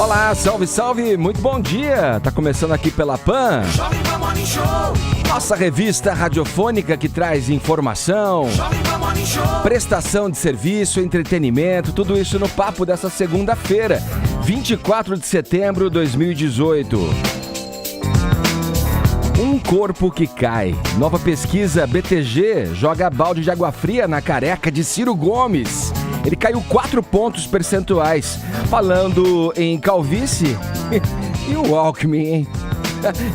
Olá, salve, salve, muito bom dia. Tá começando aqui pela PAN, nossa revista radiofônica que traz informação, prestação de serviço, entretenimento, tudo isso no papo dessa segunda-feira, 24 de setembro de 2018. Um corpo que cai. Nova pesquisa BTG joga balde de água fria na careca de Ciro Gomes. Ele caiu 4 pontos percentuais. Falando em calvície, e o Alckmin, hein?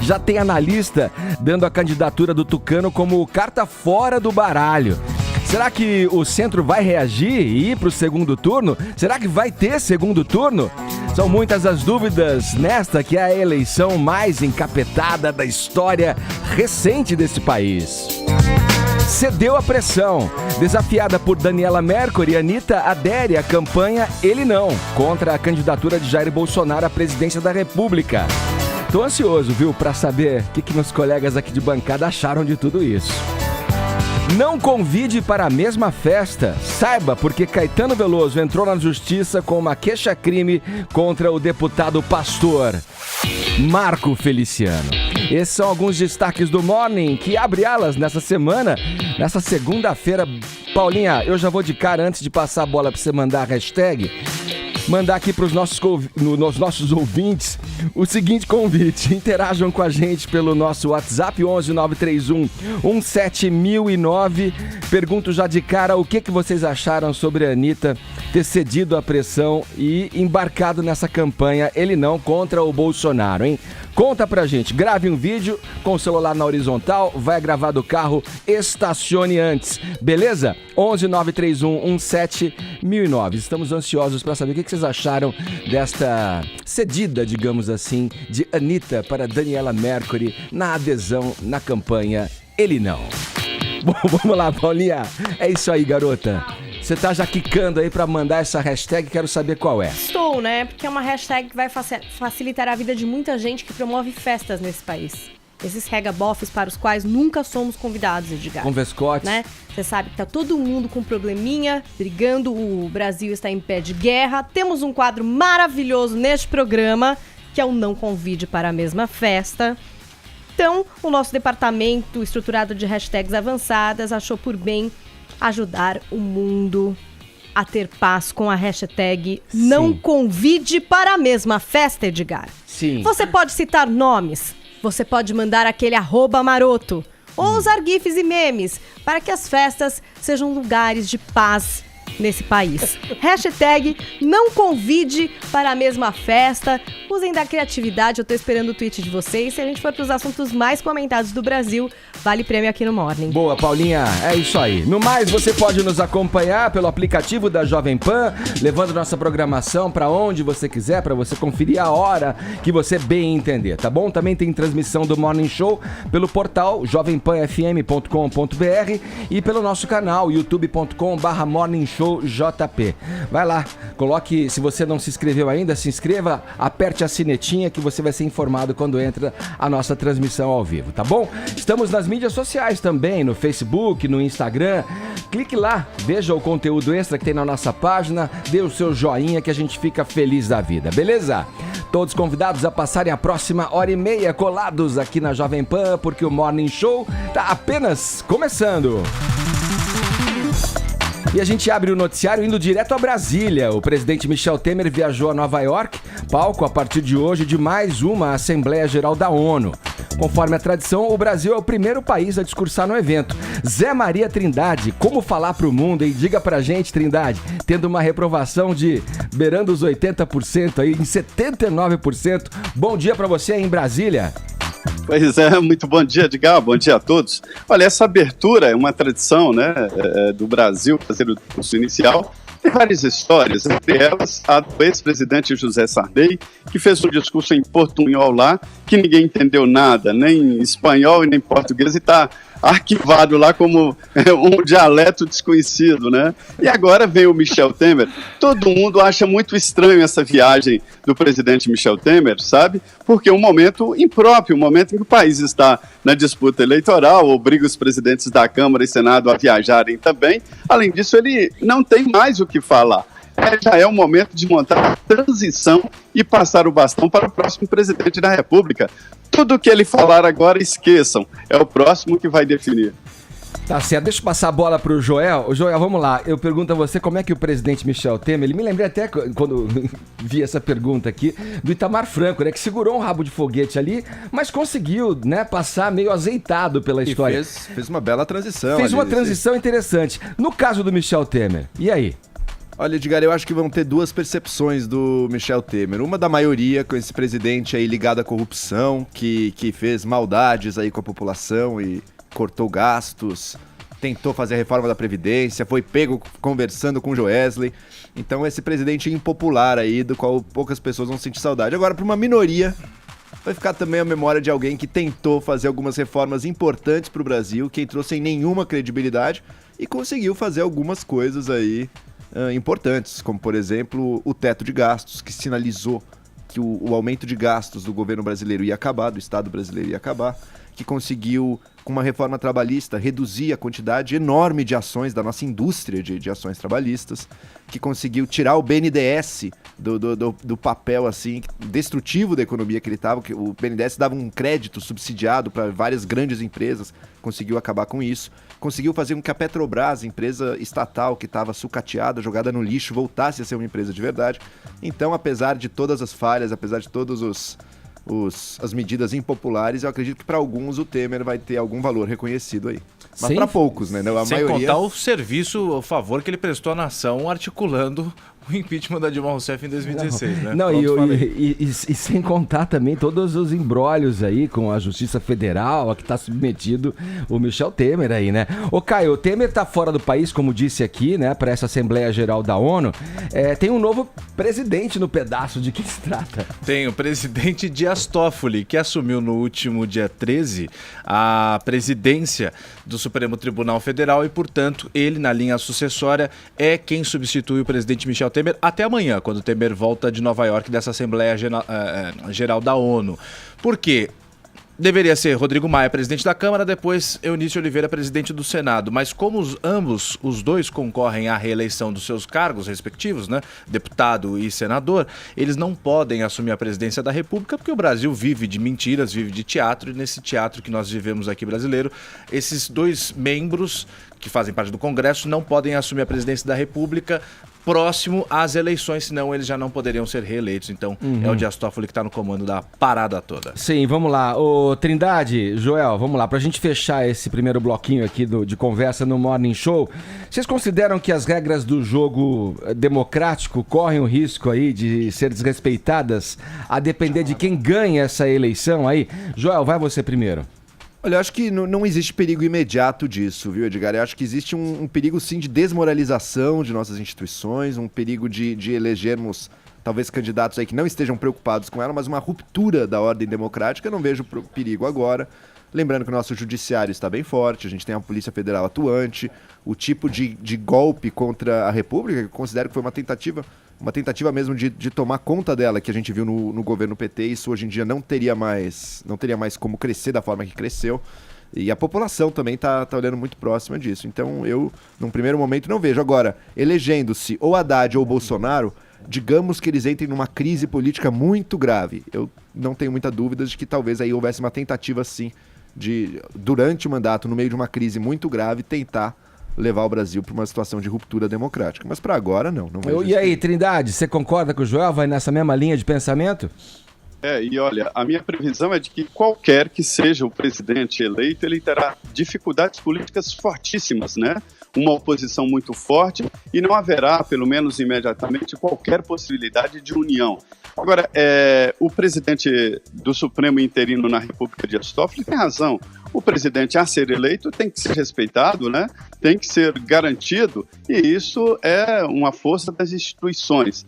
Já tem analista dando a candidatura do Tucano como carta fora do baralho. Será que o centro vai reagir e ir para o segundo turno? Será que vai ter segundo turno? São muitas as dúvidas nesta que é a eleição mais encapetada da história recente desse país. Cedeu à pressão. Desafiada por Daniela Mercury, Anitta adere à campanha Ele Não, contra a candidatura de Jair Bolsonaro à presidência da República. Tô ansioso, viu, para saber o que meus colegas aqui de bancada acharam de tudo isso. Não convide para a mesma festa. Saiba porque Caetano Veloso entrou na justiça com uma queixa-crime contra o deputado pastor Marco Feliciano. Esses são alguns destaques do Morning que abre alas nessa semana, nessa segunda-feira. Paulinha, eu já vou de cara antes de passar a bola para você mandar a hashtag. Mandar aqui para os nossos ouvintes o seguinte convite: interajam com a gente pelo nosso WhatsApp 11 931 17009. Pergunto já de cara o que vocês acharam sobre a Anitta ter cedido à pressão e embarcado nessa campanha Ele Não contra o Bolsonaro, hein? Conta pra gente, grave um vídeo com o celular na horizontal, vai gravar do carro, estacione antes, beleza? 11 931 17009. Estamos ansiosos para saber o que vocês acharam desta cedida, digamos assim, de Anitta para Daniela Mercury na adesão na campanha Ele Não. Bom, vamos lá, Paulinha. É isso aí, garota. Você tá já quicando aí pra mandar essa hashtag, quero saber qual é. Estou, né? Porque é uma hashtag que vai facilitar a vida de muita gente que promove festas nesse país. Esses regabofes para os quais nunca somos convidados, Edgar. Com Vescote. Né? Você sabe que tá todo mundo com probleminha, brigando, o Brasil está em pé de guerra. Temos um quadro maravilhoso neste programa, que é o Não Convide para a Mesma Festa. Então, o nosso departamento estruturado de hashtags avançadas achou por bem ajudar o mundo a ter paz com a hashtag Não Convide para a Mesma Festa, Edgar. Sim. Você pode citar nomes, você pode mandar aquele @maroto ou usar gifs e memes para que as festas sejam lugares de paz nesse país. Hashtag Não Convide para a Mesma Festa. Usem da criatividade, eu tô esperando o tweet de vocês. Se a gente for para os assuntos mais comentados do Brasil, vale prêmio aqui no Morning. Boa, Paulinha, é isso aí. No mais, você pode nos acompanhar pelo aplicativo da Jovem Pan, levando nossa programação para onde você quiser, para você conferir a hora que você bem entender, tá bom? Também tem transmissão do Morning Show pelo portal jovempanfm.com.br e pelo nosso canal youtube.com/morningshowjp. Vai lá, coloque, se você não se inscreveu ainda, se inscreva, aperte a sinetinha que você vai ser informado quando entra a nossa transmissão ao vivo, tá bom? Estamos nas mídias sociais também, no Facebook, no Instagram. Clique lá, veja o conteúdo extra que tem na nossa página, dê o seu joinha que a gente fica feliz da vida, beleza? Todos convidados a passarem a próxima hora e meia colados aqui na Jovem Pan, porque o Morning Show tá apenas começando. E a gente abre o noticiário indo direto a Brasília. O presidente Michel Temer viajou a Nova York, palco a partir de hoje de mais uma Assembleia Geral da ONU. Conforme a tradição, o Brasil é o primeiro país a discursar no evento. Zé Maria Trindade, como falar pro mundo, hein? Diga pra gente, Trindade, tendo uma reprovação de beirando os 80% aí, em 79%. Bom dia pra você aí em Brasília. Pois é, muito bom dia, Edgar, bom dia a todos. Olha, essa abertura é uma tradição, né, do Brasil fazer o discurso inicial. Tem várias histórias, entre elas a do ex-presidente José Sarney, que fez um discurso em portunhol lá, que ninguém entendeu nada, nem espanhol e nem português, e está arquivado lá como um dialeto desconhecido, né? E agora vem o Michel Temer. Todo mundo acha muito estranho essa viagem do presidente Michel Temer, sabe? Porque é um momento impróprio, um momento em que o país está na disputa eleitoral, obriga os presidentes da Câmara e Senado a viajarem também. Além disso, ele não tem mais o que falar. já é o momento de montar a transição e passar o bastão para o próximo presidente da República. Tudo que ele falar agora, esqueçam. É o próximo que vai definir. Tá certo, deixa eu passar a bola pro Joel. Joel, vamos lá. Eu pergunto a você como é que o presidente Michel Temer, ele me lembrei até quando vi essa pergunta aqui, do Itamar Franco, né? Que segurou um rabo de foguete ali, mas conseguiu, né, passar meio azeitado pela história. Fez uma bela transição. Fez uma transição interessante. No caso do Michel Temer, e aí? Olha, Edgar, eu acho que vão ter duas percepções do Michel Temer. Uma da maioria, com esse presidente aí ligado à corrupção, que fez maldades aí com a população e cortou gastos, tentou fazer a reforma da Previdência, foi pego conversando com o Joesley. Então esse presidente impopular aí, do qual poucas pessoas vão sentir saudade. Agora, para uma minoria, vai ficar também a memória de alguém que tentou fazer algumas reformas importantes para o Brasil, que entrou sem nenhuma credibilidade e conseguiu fazer algumas coisas aí importantes, como por exemplo o teto de gastos, que sinalizou que o aumento de gastos do governo brasileiro ia acabar, do Estado brasileiro ia acabar, que conseguiu, com uma reforma trabalhista, reduzir a quantidade enorme de ações da nossa indústria de ações trabalhistas, que conseguiu tirar o BNDES do papel assim destrutivo da economia que ele estava, que o BNDES dava um crédito subsidiado para várias grandes empresas, conseguiu acabar com isso, conseguiu fazer com que a Petrobras, empresa estatal que estava sucateada, jogada no lixo, voltasse a ser uma empresa de verdade. Então, apesar de todas as falhas, apesar de todos as medidas impopulares, eu acredito que para alguns o Temer vai ter algum valor reconhecido aí. Mas para poucos, né? A Sem maioria... contar o serviço, o favor que ele prestou à nação articulando o impeachment da Dilma Rousseff em 2016, né? Não, e sem contar também todos os embrólios aí com a Justiça Federal, a que está submetido o Michel Temer aí, né? Ô Caio, o Temer tá fora do país, como disse aqui, né, para essa Assembleia Geral da ONU. Tem um novo presidente no pedaço, de que se trata? Tem o presidente Dias Toffoli, que assumiu no último dia 13 a presidência do Supremo Tribunal Federal e, portanto, ele, na linha sucessória, é quem substitui o presidente Michel Temer até amanhã, quando o Temer volta de Nova York dessa Assembleia Geral da ONU. Por quê? Deveria ser Rodrigo Maia, presidente da Câmara, depois Eunício Oliveira, presidente do Senado. Mas como os dois concorrem à reeleição dos seus cargos respectivos, né, deputado e senador, eles não podem assumir a presidência da República, porque o Brasil vive de mentiras, vive de teatro, e nesse teatro que nós vivemos aqui brasileiro, esses dois membros que fazem parte do Congresso não podem assumir a presidência da República próximo às eleições, senão eles já não poderiam ser reeleitos. Então, é o Dias Toffoli que está no comando da parada toda. Sim, vamos lá. Ô, Trindade, Joel, vamos lá. Pra gente fechar esse primeiro bloquinho aqui de conversa no Morning Show, vocês consideram que as regras do jogo democrático correm o risco aí de ser desrespeitadas a depender de quem ganha essa eleição aí? Joel, vai você primeiro. Olha, eu acho que não existe perigo imediato disso, viu, Edgar? Eu acho que existe um perigo, sim, de desmoralização de nossas instituições, um perigo de elegermos, talvez, candidatos aí que não estejam preocupados com ela, mas uma ruptura da ordem democrática. Eu não vejo perigo agora. Lembrando que o nosso judiciário está bem forte, a gente tem a Polícia Federal atuante, o tipo de golpe contra a República, que eu considero que foi uma tentativa mesmo de tomar conta dela, que a gente viu no governo PT. Isso hoje em dia não teria mais como crescer da forma que cresceu. E a população também está olhando muito próxima disso. Então eu, num primeiro momento, não vejo. Agora, elegendo-se ou Haddad ou Bolsonaro, digamos que eles entrem numa crise política muito grave. Eu não tenho muita dúvida de que talvez aí houvesse uma tentativa, sim, de, durante o mandato, no meio de uma crise muito grave, tentar levar o Brasil para uma situação de ruptura democrática. Mas para agora, não vejo. E aí, Trindade, você concorda com o Joel? Vai nessa mesma linha de pensamento? E olha, a minha previsão é de que qualquer que seja o presidente eleito, ele terá dificuldades políticas fortíssimas, né? Uma oposição muito forte e não haverá, pelo menos imediatamente, qualquer possibilidade de união. Agora, o presidente do Supremo interino na República, Dias Toffoli, tem razão. O presidente, a ser eleito, tem que ser respeitado, né? Tem que ser garantido, e isso é uma força das instituições.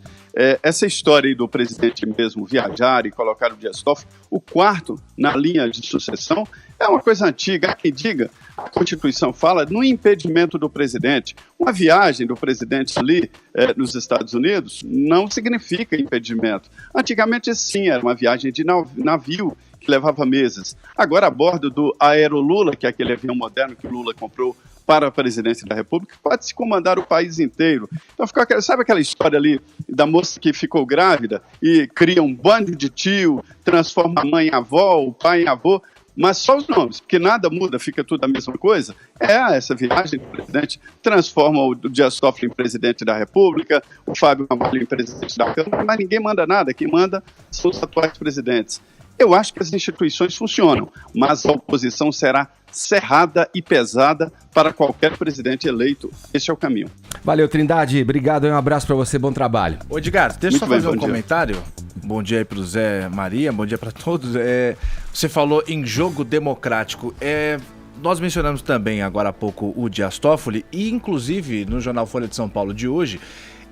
Essa história aí do presidente mesmo viajar e colocar o Dias Toffoli, o quarto na linha de sucessão, é uma coisa antiga. Há quem diga, a Constituição fala no impedimento do presidente. Uma viagem do presidente ali nos Estados Unidos não significa impedimento. Antigamente, sim, era uma viagem de navio que levava meses. Agora, a bordo do Aerolula, que é aquele avião moderno que o Lula comprou para a presidência da República, pode se comandar o país inteiro. Então, sabe aquela história ali da moça que ficou grávida e cria um bando de tio, transforma a mãe em avó, o pai em avô, mas só os nomes, porque nada muda, fica tudo a mesma coisa? Essa viagem do presidente transforma o Dias Toffoli em presidente da República, o Fábio Camargo em presidente da Câmara, mas ninguém manda nada, quem manda são os atuais presidentes. Eu acho que as instituições funcionam, mas a oposição será cerrada e pesada para qualquer presidente eleito. Esse é o caminho. Valeu, Trindade. Obrigado e um abraço para você. Bom trabalho. Ô, Edgar, deixa eu só fazer um dia. comentário. Bom dia aí pro Zé Maria, bom dia para todos. Você falou em jogo democrático. Nós mencionamos também agora há pouco o Dias Toffoli e, inclusive, no jornal Folha de São Paulo de hoje,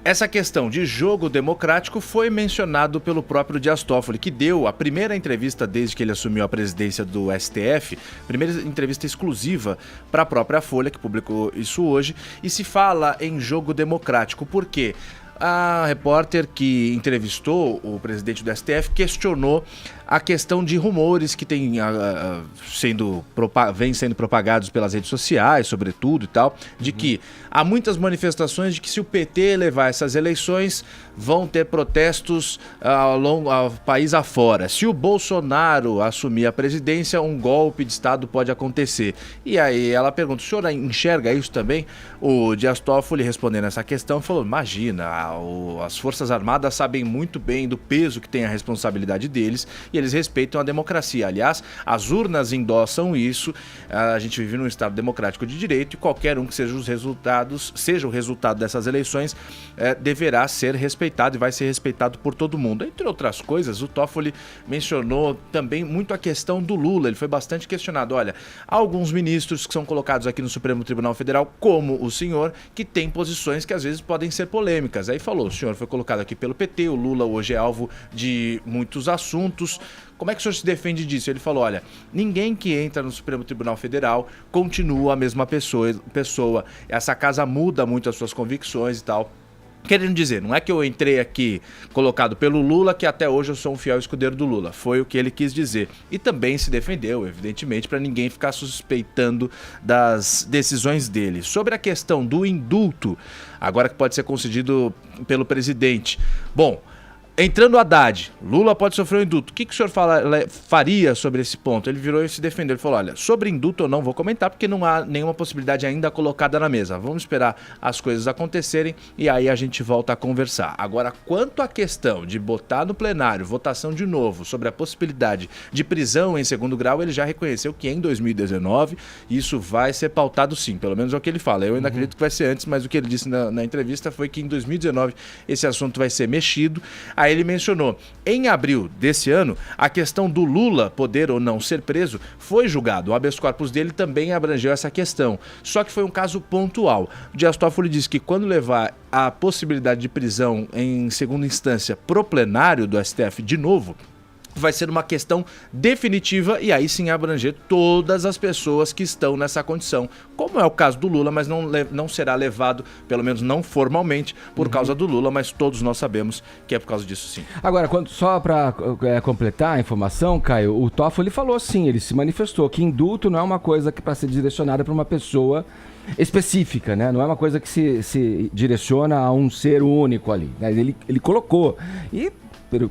essa questão de jogo democrático foi mencionado pelo próprio Dias Toffoli, que deu a primeira entrevista desde que ele assumiu a presidência do STF, primeira entrevista exclusiva para a própria Folha, que publicou isso hoje, e se fala em jogo democrático. Por quê? A repórter que entrevistou o presidente do STF questionou a questão de rumores que vêm sendo propagados pelas redes sociais, sobretudo e tal, de que há muitas manifestações de que se o PT levar essas eleições, vão ter protestos ao país afora. Se o Bolsonaro assumir a presidência, um golpe de Estado pode acontecer. E aí ela pergunta, o senhor enxerga isso também? O Dias Toffoli, respondendo essa questão, falou, imagina, as Forças Armadas sabem muito bem do peso que tem a responsabilidade deles e eles respeitam a democracia. Aliás, as urnas endossam isso, a gente vive num Estado democrático de direito e qualquer um que seja o resultado dessas eleições deverá ser respeitado e vai ser respeitado por todo mundo. Entre outras coisas, o Toffoli mencionou também muito a questão do Lula, ele foi bastante questionado. Olha, há alguns ministros que são colocados aqui no Supremo Tribunal Federal, como o senhor, que tem posições que às vezes podem ser polêmicas. Aí falou, o senhor foi colocado aqui pelo PT, o Lula hoje é alvo de muitos assuntos. Como é que o senhor se defende disso? Ele falou, olha, ninguém que entra no Supremo Tribunal Federal continua a mesma pessoa. Essa casa muda muito as suas convicções e tal. Querendo dizer, não é que eu entrei aqui colocado pelo Lula que até hoje eu sou um fiel escudeiro do Lula. Foi o que ele quis dizer. E também se defendeu, evidentemente, para ninguém ficar suspeitando das decisões dele. Sobre a questão do indulto, agora que pode ser concedido pelo presidente. Bom, entrando o Haddad, Lula pode sofrer um indulto. O que o senhor faria sobre esse ponto? Ele virou e se defendeu. Ele falou, olha, sobre indulto eu não vou comentar porque não há nenhuma possibilidade ainda colocada na mesa. Vamos esperar as coisas acontecerem e aí a gente volta a conversar. Agora, quanto à questão de botar no plenário, votação de novo, sobre a possibilidade de prisão em segundo grau, ele já reconheceu que em 2019 isso vai ser pautado sim. Pelo menos é o que ele fala. Eu ainda acredito que vai ser antes, mas o que ele disse na entrevista foi que em 2019 esse assunto vai ser mexido. Aí ele mencionou, em abril desse ano, a questão do Lula poder ou não ser preso foi julgado. O habeas corpus dele também abrangeu essa questão. Só que foi um caso pontual. O Dias Toffoli disse que quando levar a possibilidade de prisão em segunda instância pro plenário do STF de novo, vai ser uma questão definitiva e aí sim abranger todas as pessoas que estão nessa condição, como é o caso do Lula, mas não será levado, pelo menos não formalmente, por causa do Lula, mas todos nós sabemos que é por causa disso sim. Agora, só para completar a informação, Caio, o Toffoli falou sim, ele se manifestou que indulto não é uma coisa que para ser direcionada para uma pessoa específica, né? Não é uma coisa que se direciona a um ser único ali, né? Ele colocou e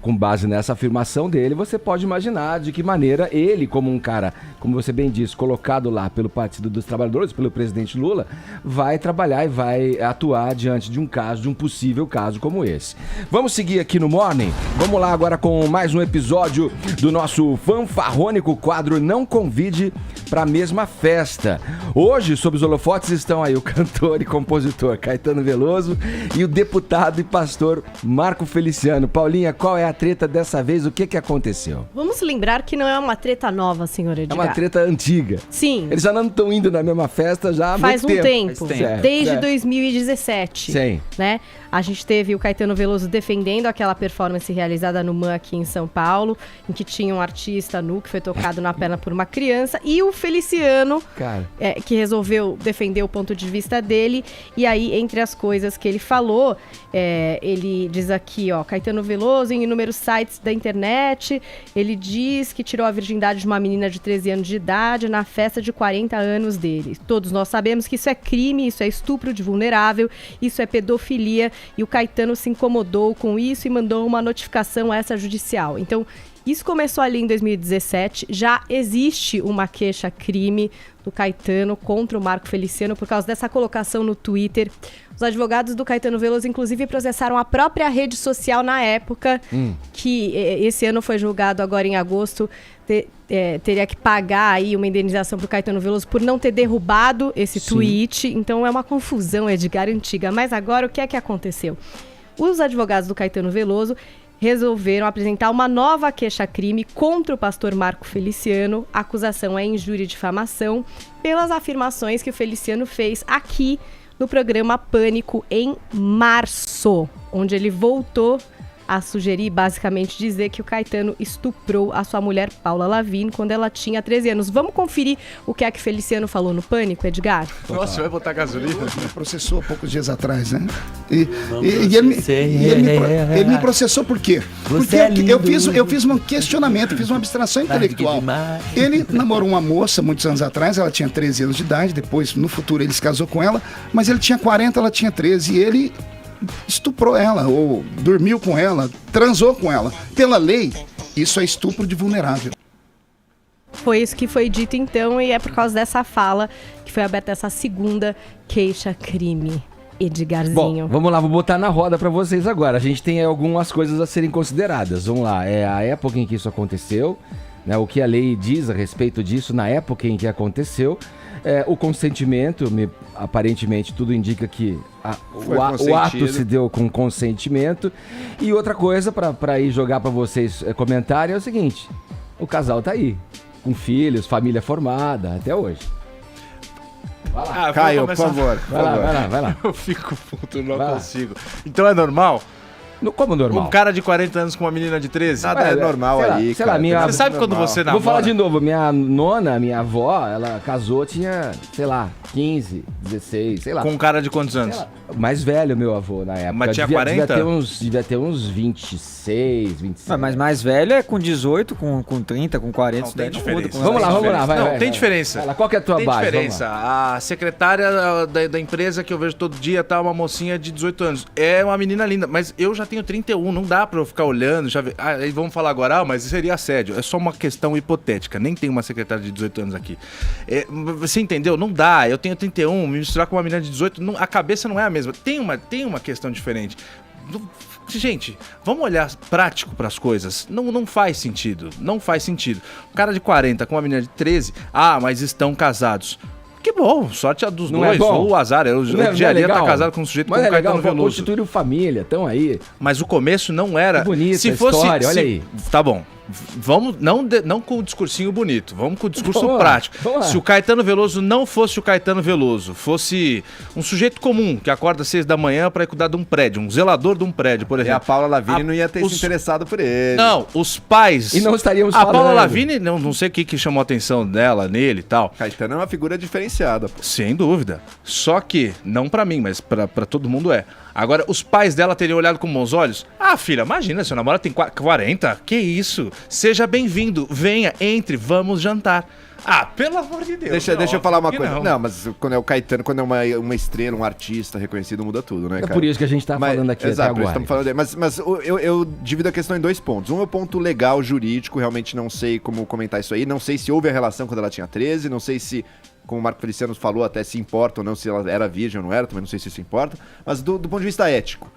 com base nessa afirmação dele, você pode imaginar de que maneira ele, como um cara, como você bem disse, colocado lá pelo Partido dos Trabalhadores, pelo presidente Lula, vai trabalhar e vai atuar diante de um possível caso como esse. Vamos seguir aqui no Morning? Vamos lá agora com mais um episódio do nosso fanfarrônico quadro Não Convide para a Mesma Festa. Hoje, sob os holofotes, estão aí o cantor e compositor Caetano Veloso e o deputado e pastor Marco Feliciano. Paulinha, qual é a treta dessa vez? O que aconteceu? Vamos lembrar que não é uma treta nova, senhor Edgar. É uma treta antiga. Sim. Eles já não estão indo na mesma festa já há faz muito tempo. Faz um tempo. Desde 2017. Sim. Né? A gente teve o Caetano Veloso defendendo aquela performance realizada no MAN aqui em São Paulo, em que tinha um artista nu que foi tocado na perna por uma criança, e o Feliciano, que resolveu defender o ponto de vista dele. E aí, entre as coisas que ele falou, ele diz aqui, ó, Caetano Veloso em inúmeros sites da internet. Ele diz que tirou a virgindade de uma menina de 13 anos de idade na festa de 40 anos dele. Todos nós sabemos que isso é crime, isso é estupro de vulnerável, isso é pedofilia, e o Caetano se incomodou com isso e mandou uma notificação extrajudicial. Então, isso começou ali em 2017, já existe uma queixa-crime do Caetano contra o Marco Feliciano por causa dessa colocação no Twitter. Os advogados do Caetano Veloso, inclusive, processaram a própria rede social na época, que esse ano foi julgado agora em agosto, teria que pagar aí uma indenização para o Caetano Veloso por não ter derrubado esse tweet. Então é uma confusão, Edgar, antiga. Mas agora o que é que aconteceu? Os advogados do Caetano Veloso resolveram apresentar uma nova queixa-crime contra o pastor Marco Feliciano. A acusação é injúria e difamação pelas afirmações que o Feliciano fez aqui no programa Pânico em março, onde ele voltou a sugerir, basicamente dizer que o Caetano estuprou a sua mulher Paula Lavigne quando ela tinha 13 anos. Vamos conferir o que é que Feliciano falou no Pânico, Edgar? Nossa, vai botar gasolina? Me processou há poucos dias atrás, né? Ele me processou por quê? Porque eu fiz um questionamento, fiz uma abstração intelectual. Ele namorou uma moça muitos anos atrás, ela tinha 13 anos de idade, depois, no futuro, ele se casou com ela, mas ele tinha 40, ela tinha 13, e ele estuprou ela, ou dormiu com ela, transou com ela. Pela lei, isso é estupro de vulnerável. Foi isso que foi dito então, e é por causa dessa fala que foi aberta essa segunda queixa-crime. Edgarzinho. Bom, vamos lá, vou botar na roda pra vocês agora. A gente tem algumas coisas a serem consideradas. Vamos lá, é a época em que isso aconteceu, né, o que a lei diz a respeito disso na época em que aconteceu. O consentimento, aparentemente tudo indica que o ato se deu com consentimento. E outra coisa para ir jogar para vocês comentarem é o seguinte: o casal tá aí, com filhos, família formada, até hoje. Vai lá, Caio, por favor. Vai lá. Eu fico puto, não consigo. Então é normal? Como normal? Um cara de 40 anos com uma menina de 13? Nada é normal aí, sei lá, Você sabe quando você namora? Vou falar de novo, minha nona, minha avó, ela casou, tinha, sei lá, 15, 16, sei lá. Com um cara de quantos anos? Mais velho, meu avô, na época. Mas tinha 40? Devia ter uns 26, 27. Mas mais velho é com 18, com 30, com 40. Não, tem diferença. Vamos lá, vai. Tem diferença. Vai lá, qual que é a tua base? Tem diferença. A secretária da empresa que eu vejo todo dia tá uma mocinha de 18 anos. É uma menina linda, mas eu já tenho 31, não dá pra eu ficar olhando, já ver. Aí vamos falar agora, mas seria assédio. É só uma questão hipotética, nem tem uma secretária de 18 anos aqui. Você entendeu? Não dá, eu tenho 31, me misturar com uma menina de 18, a cabeça não é a mesma. Tem uma questão diferente. Gente, vamos olhar prático pras coisas. Não faz sentido. Não faz sentido. Um cara de 40 com uma menina de 13, mas estão casados. Que bom, sorte a dos dois, ou o azar. Eu odiaria estar casado com um sujeito como o Caetano Veloso. Constituíram família, estão aí. Mas o começo não era... Bonita se a fosse, história, olha aí. Tá bom. Vamos, não com o discursinho bonito, vamos com o discurso prático. Se o Caetano Veloso não fosse o Caetano Veloso, fosse um sujeito comum que acorda às 6 da manhã para cuidar de um prédio, um zelador de um prédio, por exemplo. E a Paula Lavigne não ia ter se interessado por ele. Não, os pais... E não estaríamos falando. A Paula falando. Lavigne, não sei o que chamou a atenção dela, nele e tal. Caetano é uma figura diferenciada, pô. Sem dúvida. Só que, não pra mim, mas pra todo mundo é. Agora, os pais dela teriam olhado com bons olhos? Filha, imagina, seu namorado tem 40? Que isso? Seja bem-vindo, venha, entre, vamos jantar. Pelo amor de Deus. Deixa eu falar uma coisa. Não, mas quando é o Caetano, quando é uma estrela, um artista reconhecido, muda tudo, né, cara? É por isso que a gente tá falando aqui exato, até agora. Estamos falando mas eu divido a questão em 2 pontos. Um é o ponto legal, jurídico, realmente não sei como comentar isso aí. Não sei se houve a relação quando ela tinha 13, não sei se, como o Marco Feliciano falou, até se importa ou não, se ela era virgem ou não era, também não sei se isso importa. Mas do ponto de vista ético,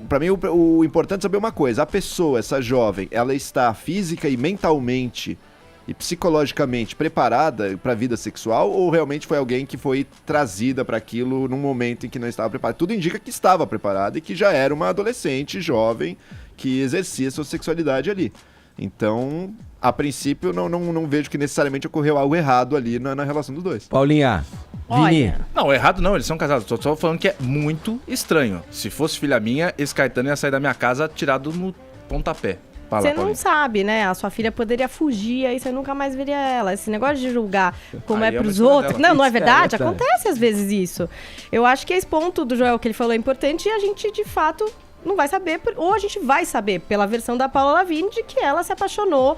pra mim o importante é saber uma coisa: a pessoa, essa jovem, ela está física e mentalmente e psicologicamente preparada para a vida sexual, ou realmente foi alguém que foi trazida para aquilo num momento em que não estava preparada? Tudo indica que estava preparada e que já era uma adolescente jovem que exercia sua sexualidade ali. Então, a princípio, não vejo que necessariamente ocorreu algo errado ali na relação dos dois. Paulinha, Vini. Não, errado não, eles são casados. Tô só falando que é muito estranho. Se fosse filha minha, esse Caetano ia sair da minha casa tirado no pontapé. Você não sabe, né? A sua filha poderia fugir, aí você nunca mais veria ela. Esse negócio de julgar como aí é pros outros... Não é verdade? Esperta. Acontece às vezes isso. Eu acho que esse ponto do Joel que ele falou é importante e a gente, de fato, não vai saber, ou a gente vai saber pela versão da Paula Lavigne de que ela se apaixonou,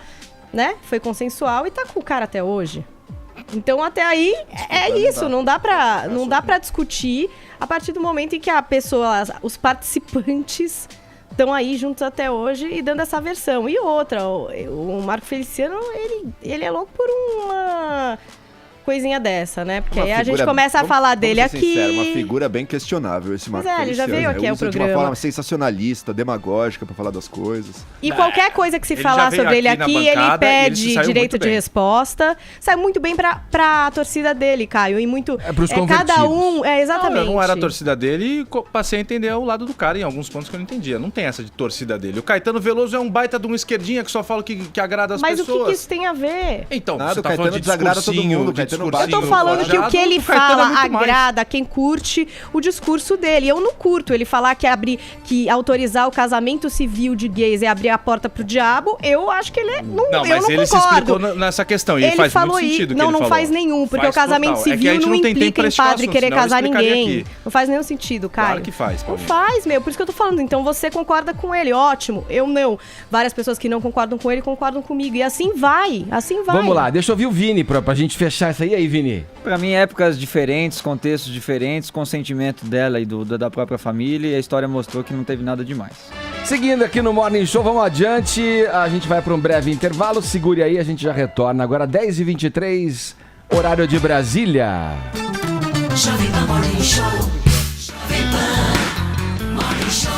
né? Foi consensual e tá com o cara até hoje. Então até aí é isso, não dá pra discutir a partir do momento em que a pessoa, os participantes estão aí juntos até hoje e dando essa versão. E outra, o Marco Feliciano, ele é louco por uma coisinha dessa, né? Porque aí a gente começa a falar dele aqui. Sincero, uma figura bem questionável esse Marco Mas ele já veio aqui ao programa. De uma forma sensacionalista, demagógica pra falar das coisas. E qualquer coisa que se falar sobre ele aqui, ele pede direito de resposta. Sai muito bem pra torcida dele, Caio. E muito. Pros convertidos. Cada um. Exatamente. Eu não era a torcida dele e passei a entender o lado do cara em alguns pontos que eu não entendia. Não tem essa de torcida dele. O Caetano Veloso é um baita de um esquerdinha que só fala que agrada as pessoas. Mas o que isso tem a ver? Então, nada, você tá o Caetano falando de desagrada todo mundo. Eu tô falando que o que ele fala agrada quem curte o discurso dele. Eu não curto ele falar que autorizar o casamento civil de gays é abrir a porta pro diabo. Eu acho que ele é. Não, mas eu não ele concordo. se explicou nessa questão e ele faz falou muito sentido. Não faz nenhum, porque o casamento civil não implica em padre querer casar ninguém. Não faz nenhum sentido, Caio. Claro que faz. Não faz, por isso que eu tô falando. Então você concorda com ele, ótimo. Eu não. Várias pessoas que não concordam com ele concordam comigo. E assim vai. Vamos lá, deixa eu ouvir o Vini pra gente fechar isso aí, Vini. Pra mim, épocas diferentes, contextos diferentes, consentimento dela e da própria família, e a história mostrou que não teve nada demais. Seguindo aqui no Morning Show, vamos adiante. A gente vai para um breve intervalo. Segure aí, a gente já retorna. Agora 10h23, horário de Brasília. Jovem Pan Morning Show. Jovem Pan Morning Show.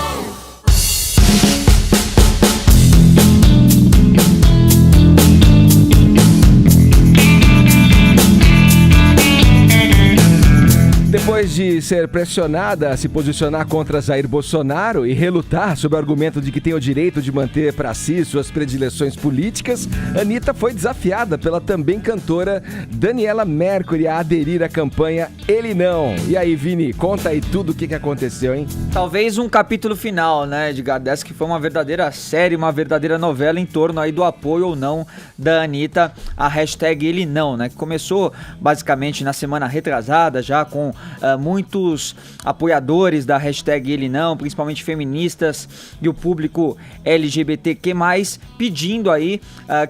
Depois de ser pressionada a se posicionar contra Jair Bolsonaro e relutar sob o argumento de que tem o direito de manter para si suas predileções políticas, Anitta foi desafiada pela também cantora Daniela Mercury a aderir à campanha Ele Não. E aí, Vini, conta aí tudo o que aconteceu, hein? Talvez um capítulo final, né, Edgar? Dessa que foi uma verdadeira série, uma verdadeira novela em torno aí do apoio ou não da Anitta à hashtag Ele Não, né? Que começou basicamente na semana retrasada, já com muitos apoiadores da hashtag Ele Não, principalmente feministas e o público LGBTQ+, pedindo aí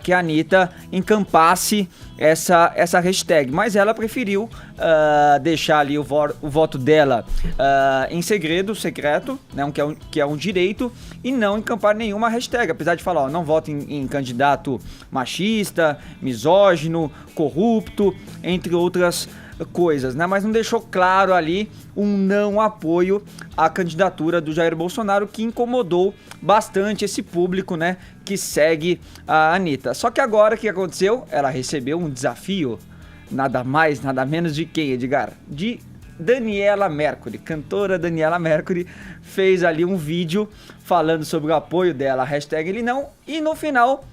que a Anitta encampasse essa hashtag, mas ela preferiu deixar ali o voto dela em segredo, secreto, né, que é um direito, e não encampar nenhuma hashtag, apesar de falar, não vote em candidato machista, misógino, corrupto, entre outras coisas, né? Mas não deixou claro ali um não apoio à candidatura do Jair Bolsonaro, que incomodou bastante esse público, né, que segue a Anitta. Só que agora o que aconteceu? Ela recebeu um desafio, nada mais, nada menos de quem, Edgar? De Daniela Mercury, cantora Daniela Mercury, fez ali um vídeo falando sobre o apoio dela à hashtag Ele Não, e no final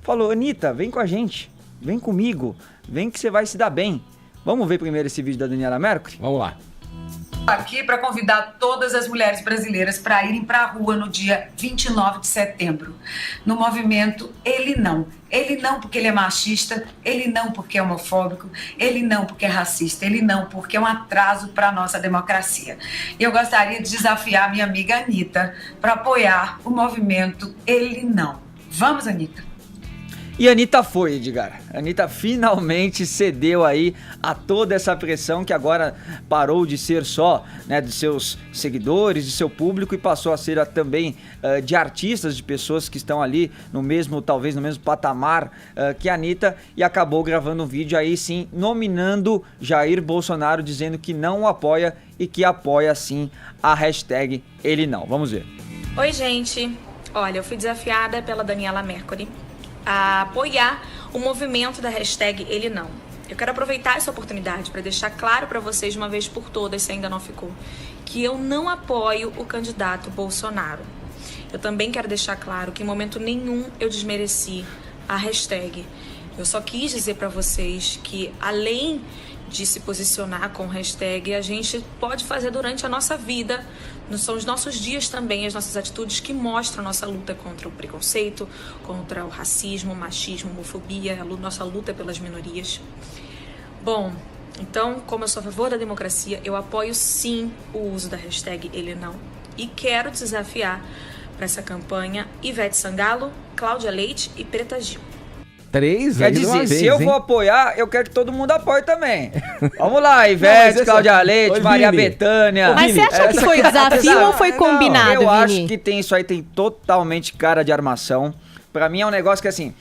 falou: Anitta, vem com a gente, vem comigo, vem que você vai se dar bem. Vamos ver primeiro esse vídeo da Daniela Mercury? Vamos lá. Aqui para convidar todas as mulheres brasileiras para irem para a rua no dia 29 de setembro, no movimento Ele Não. Ele não porque ele é machista, ele não porque é homofóbico, ele não porque é racista, ele não porque é um atraso para a nossa democracia. E eu gostaria de desafiar a minha amiga Anitta para apoiar o movimento Ele Não. Vamos, Anitta? E a Anitta foi, Edgar. A Anitta finalmente cedeu aí a toda essa pressão que agora parou de ser só, né, de seus seguidores, de seu público, e passou a ser também de artistas, de pessoas que estão ali no mesmo, talvez no mesmo patamar que a Anitta, e acabou gravando um vídeo aí sim, nominando Jair Bolsonaro, dizendo que não o apoia e que apoia sim a hashtag Ele Não. Vamos ver. Oi, gente. Olha, eu fui desafiada pela Daniela Mercury a apoiar o movimento da hashtag Ele Não. Eu quero aproveitar essa oportunidade para deixar claro para vocês de uma vez por todas, se ainda não ficou, que eu não apoio o candidato Bolsonaro. Eu também quero deixar claro que em momento nenhum eu desmereci a hashtag. Eu só quis dizer para vocês que, além de se posicionar com hashtag, a gente pode fazer durante a nossa vida. São os nossos dias também, as nossas atitudes que mostram a nossa luta contra o preconceito, contra o racismo, machismo, homofobia, a nossa luta pelas minorias. Bom, então, como eu sou a favor da democracia, eu apoio sim o uso da hashtag Ele Não. E quero desafiar para essa campanha Ivete Sangalo, Cláudia Leite e Preta Gil. 3 Quer aí de uma dizer, vez, se eu hein? vou apoiar, eu quero que todo mundo apoie também. Vamos lá, Ivete, Cláudia Leite, Ô, Maria Vini. Bethânia. Mas você acha que foi desafio ou foi combinado, Eu Vini? acho que tem isso aí, tem totalmente cara de armação. Pra mim é um negócio que assim...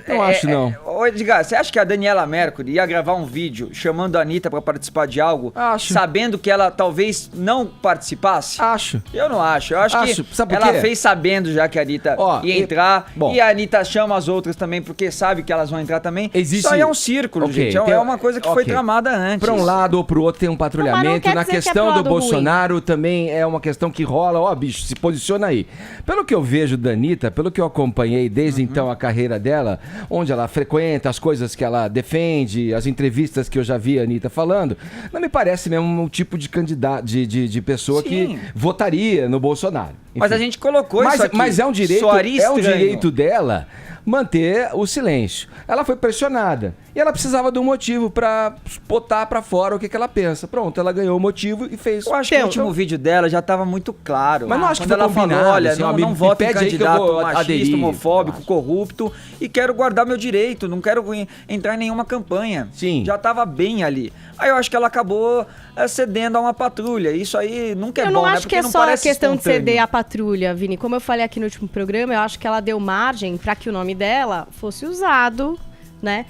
Não acho, não. Ô, Edgar, você acha que a Daniela Mercury ia gravar um vídeo chamando a Anitta pra participar de algo, Acho. sabendo que ela talvez não participasse? Acho. Eu não acho. Eu acho que Sabe por ela quê? fez sabendo já que a Anitta ia entrar. bom. E a Anitta chama as outras também porque sabe que elas vão entrar também. Existe- Isso aí é um círculo, Ok, gente. É uma coisa que foi ok. tramada antes. Pra um lado ou pro outro tem um patrulhamento. quer Na dizer que é questão pro do lado ruim. Bolsonaro também é uma questão que rola. Ó, bicho, se posiciona aí. Pelo que eu vejo da Anitta, pelo que eu acompanhei desde então a carreira dela, onde ela frequenta, as coisas que ela defende, as entrevistas que eu já vi a Anitta falando, não me parece mesmo um tipo de candidato, de pessoa Sim. que votaria no Bolsonaro. Mas Enfim. a gente colocou mas, isso aqui. Mas é um direito, Soaria é um estranho. direito dela manter o silêncio. Ela foi pressionada e ela precisava de um motivo pra botar pra fora o que ela pensa. Pronto, ela ganhou o motivo e fez. Eu acho que o último vídeo dela já tava muito claro. Mas não acho que Quando foi ela falou, combinado, olha, assim, não, ó, me não voto em pede aí que eu candidato vou machista, aderir. homofóbico, corrupto e quero guardar meu direito, não quero entrar em nenhuma campanha. Sim. Já tava bem ali. Aí eu acho que ela acabou cedendo a uma patrulha. Isso aí nunca é Eu bom, não né? acho Porque que é não só a parece questão de espontâneo. ceder à patrulha, Vini. Como eu falei aqui no último programa, eu acho que ela deu margem para que o nome dela fosse usado, né,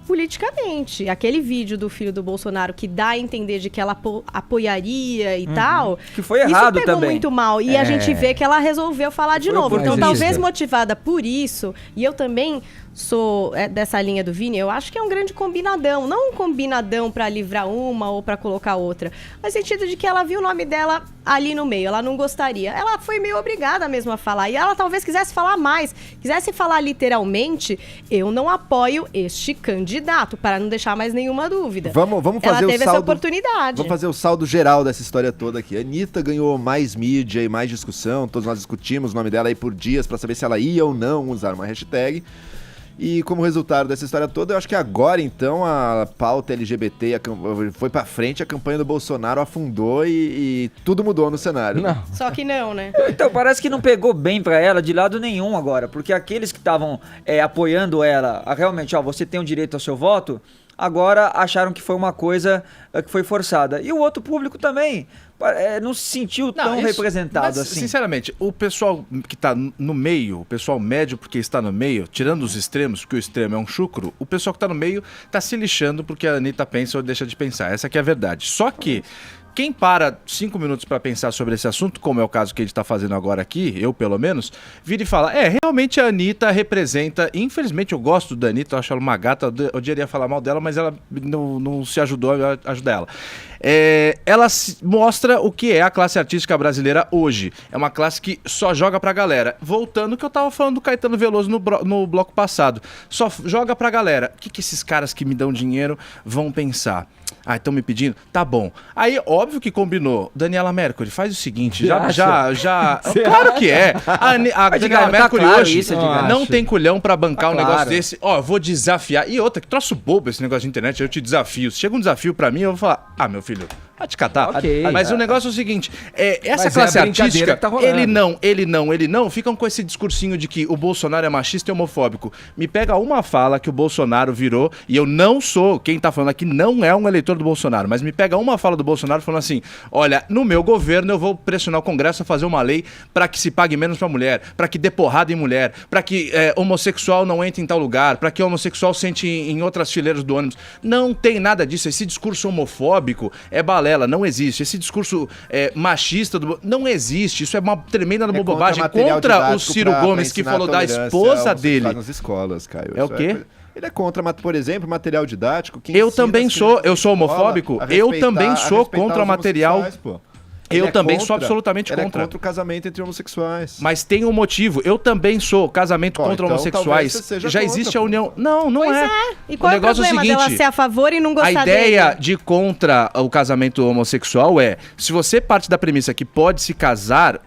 politicamente. Aquele vídeo do filho do Bolsonaro que dá a entender de que ela apoiaria e tal. Que foi errado isso pegou também. muito mal. E a gente vê que ela resolveu falar de Foi novo. Então, oportunista. talvez motivada por isso, e eu também sou dessa linha do Vini, eu acho que é um grande combinadão. Não um combinadão pra livrar uma ou pra colocar outra. No sentido de que ela viu o nome dela ali no meio, ela não gostaria. Ela foi meio obrigada mesmo a falar. E ela talvez quisesse falar mais. Quisesse falar literalmente, eu não apoio este candidato, para não deixar mais nenhuma dúvida. Vamos Ela fazer o teve saldo. essa oportunidade. Vamos fazer o saldo geral dessa história toda aqui. A Anitta ganhou mais mídia e mais discussão. Todos nós discutimos o nome dela aí por dias pra saber se ela ia ou não usar uma hashtag. E como resultado dessa história toda, eu acho que agora então a pauta LGBT foi pra frente, a campanha do Bolsonaro afundou e tudo mudou no cenário. Não. Só que não, né? Então, parece que não pegou bem pra ela de lado nenhum agora, porque aqueles que estavam apoiando ela, realmente, ó, você tem o direito ao seu voto, agora acharam que foi uma coisa que foi forçada. E o outro público também não se sentiu tão representado mas, assim. Sinceramente, o pessoal que tá no meio, o pessoal médio porque está no meio, tirando os extremos, porque o extremo é um chucro, o pessoal que tá no meio tá se lixando porque a Anitta pensa ou deixa de pensar. Essa que é a verdade. Só que quem para 5 minutos para pensar sobre esse assunto, como é o caso que a gente tá fazendo agora aqui, eu pelo menos, vira e fala, realmente a Anitta representa, infelizmente eu gosto da Anitta, eu acho ela uma gata, eu odiaria falar mal dela, mas ela não se ajudou a ajudar ela. Ela mostra o que é a classe artística brasileira hoje. É uma classe que só joga pra galera. Voltando ao que eu tava falando do Caetano Veloso no bloco passado. Só joga pra galera. O que esses caras que me dão dinheiro vão pensar? Ah, estão me pedindo? Tá bom. Aí, óbvio que combinou. Daniela Mercury, faz o seguinte, já... Claro que é. A Daniela Mercury claro hoje isso, Edgar. não tem culhão pra bancar um claro. negócio desse. Ó, eu vou desafiar. E outra, que troço bobo esse negócio de internet, eu te desafio. Se chega um desafio pra mim, eu vou falar, meu filho, vai te catar. Ok. Mas o negócio é o seguinte, essa Mas classe é a brincadeira artística, que tá rolando. ele não, ficam com esse discursinho de que o Bolsonaro é machista e homofóbico. Me pega uma fala que o Bolsonaro virou, e eu não sou, quem tá falando aqui não é um eleitor do Bolsonaro, mas me pega uma fala do Bolsonaro falando assim, olha, no meu governo eu vou pressionar o Congresso a fazer uma lei pra que se pague menos pra mulher, pra que dê porrada em mulher, pra que homossexual não entre em tal lugar, pra que homossexual sente em outras fileiras do ônibus. Não tem nada disso, esse discurso homofóbico é balela, não existe. Esse discurso machista não existe. Isso é uma tremenda bobagem contra o Ciro Gomes, que falou da esposa dele. Nas escolas, Caio. É o quê? Ele é contra, por exemplo, material didático. Eu também sou. Eu sou homofóbico. Eu também sou contra material. Eu também sou absolutamente contra. contra. É contra o casamento entre homossexuais. Mas tem um motivo. Eu também sou casamento contra então, homossexuais. Já contra, existe a união. Não é. E qual é o problema dela ser a favor e não gostar A ideia dele? de contra o casamento homossexual é, se você parte da premissa que pode se casar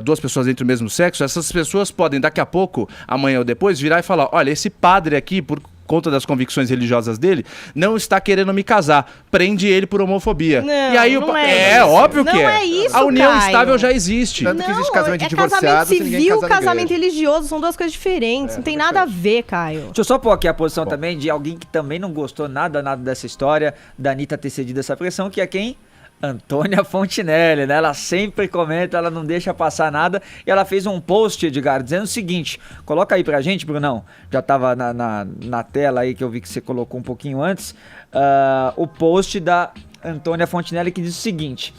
duas pessoas entre o mesmo sexo, essas pessoas podem daqui a pouco, amanhã ou depois, virar e falar, olha, esse padre aqui, por conta das convicções religiosas dele, não está querendo me casar. Prende ele por homofobia. Não, e aí não é isso. óbvio que Não é. é isso, A união Caio. estável já existe. Tanto que existe casamento de casamento divorciados e ninguém civil, casa na casamento igreja. religioso, são duas coisas diferentes. Não tem nada a ver, Caio. Deixa eu só pôr aqui a posição também de alguém que também não gostou nada dessa história, da Anitta ter cedido essa pressão, que é quem? Antônia Fontinelli, né? Ela sempre comenta, ela não deixa passar nada. E ela fez um post, Edgar, dizendo o seguinte: coloca aí pra gente, Brunão. Já tava na tela aí que eu vi que você colocou um pouquinho antes. O post da Antônia Fontinelli, que diz o seguinte: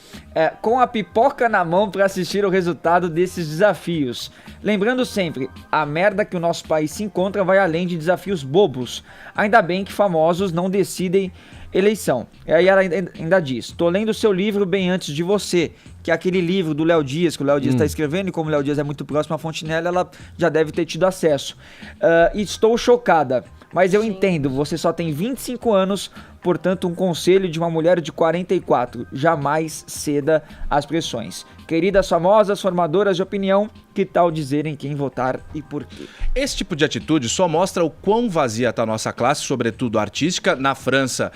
com a pipoca na mão para assistir o resultado desses desafios. Lembrando sempre, a merda que o nosso país se encontra vai além de desafios bobos. Ainda bem que famosos não decidem eleição. E aí ela ainda diz: tô lendo o seu livro bem antes de você, que é aquele livro do Léo Dias, que o Léo Dias está escrevendo, e como o Léo Dias é muito próximo à Fontinelli, ela já deve ter tido acesso. Estou chocada, mas eu entendo, você só tem 25 anos, portanto um conselho de uma mulher de 44, jamais ceda às pressões. Queridas famosas formadoras de opinião, que tal dizerem quem votar e por quê? Esse tipo de atitude só mostra o quão vazia está a nossa classe, sobretudo artística. Na França,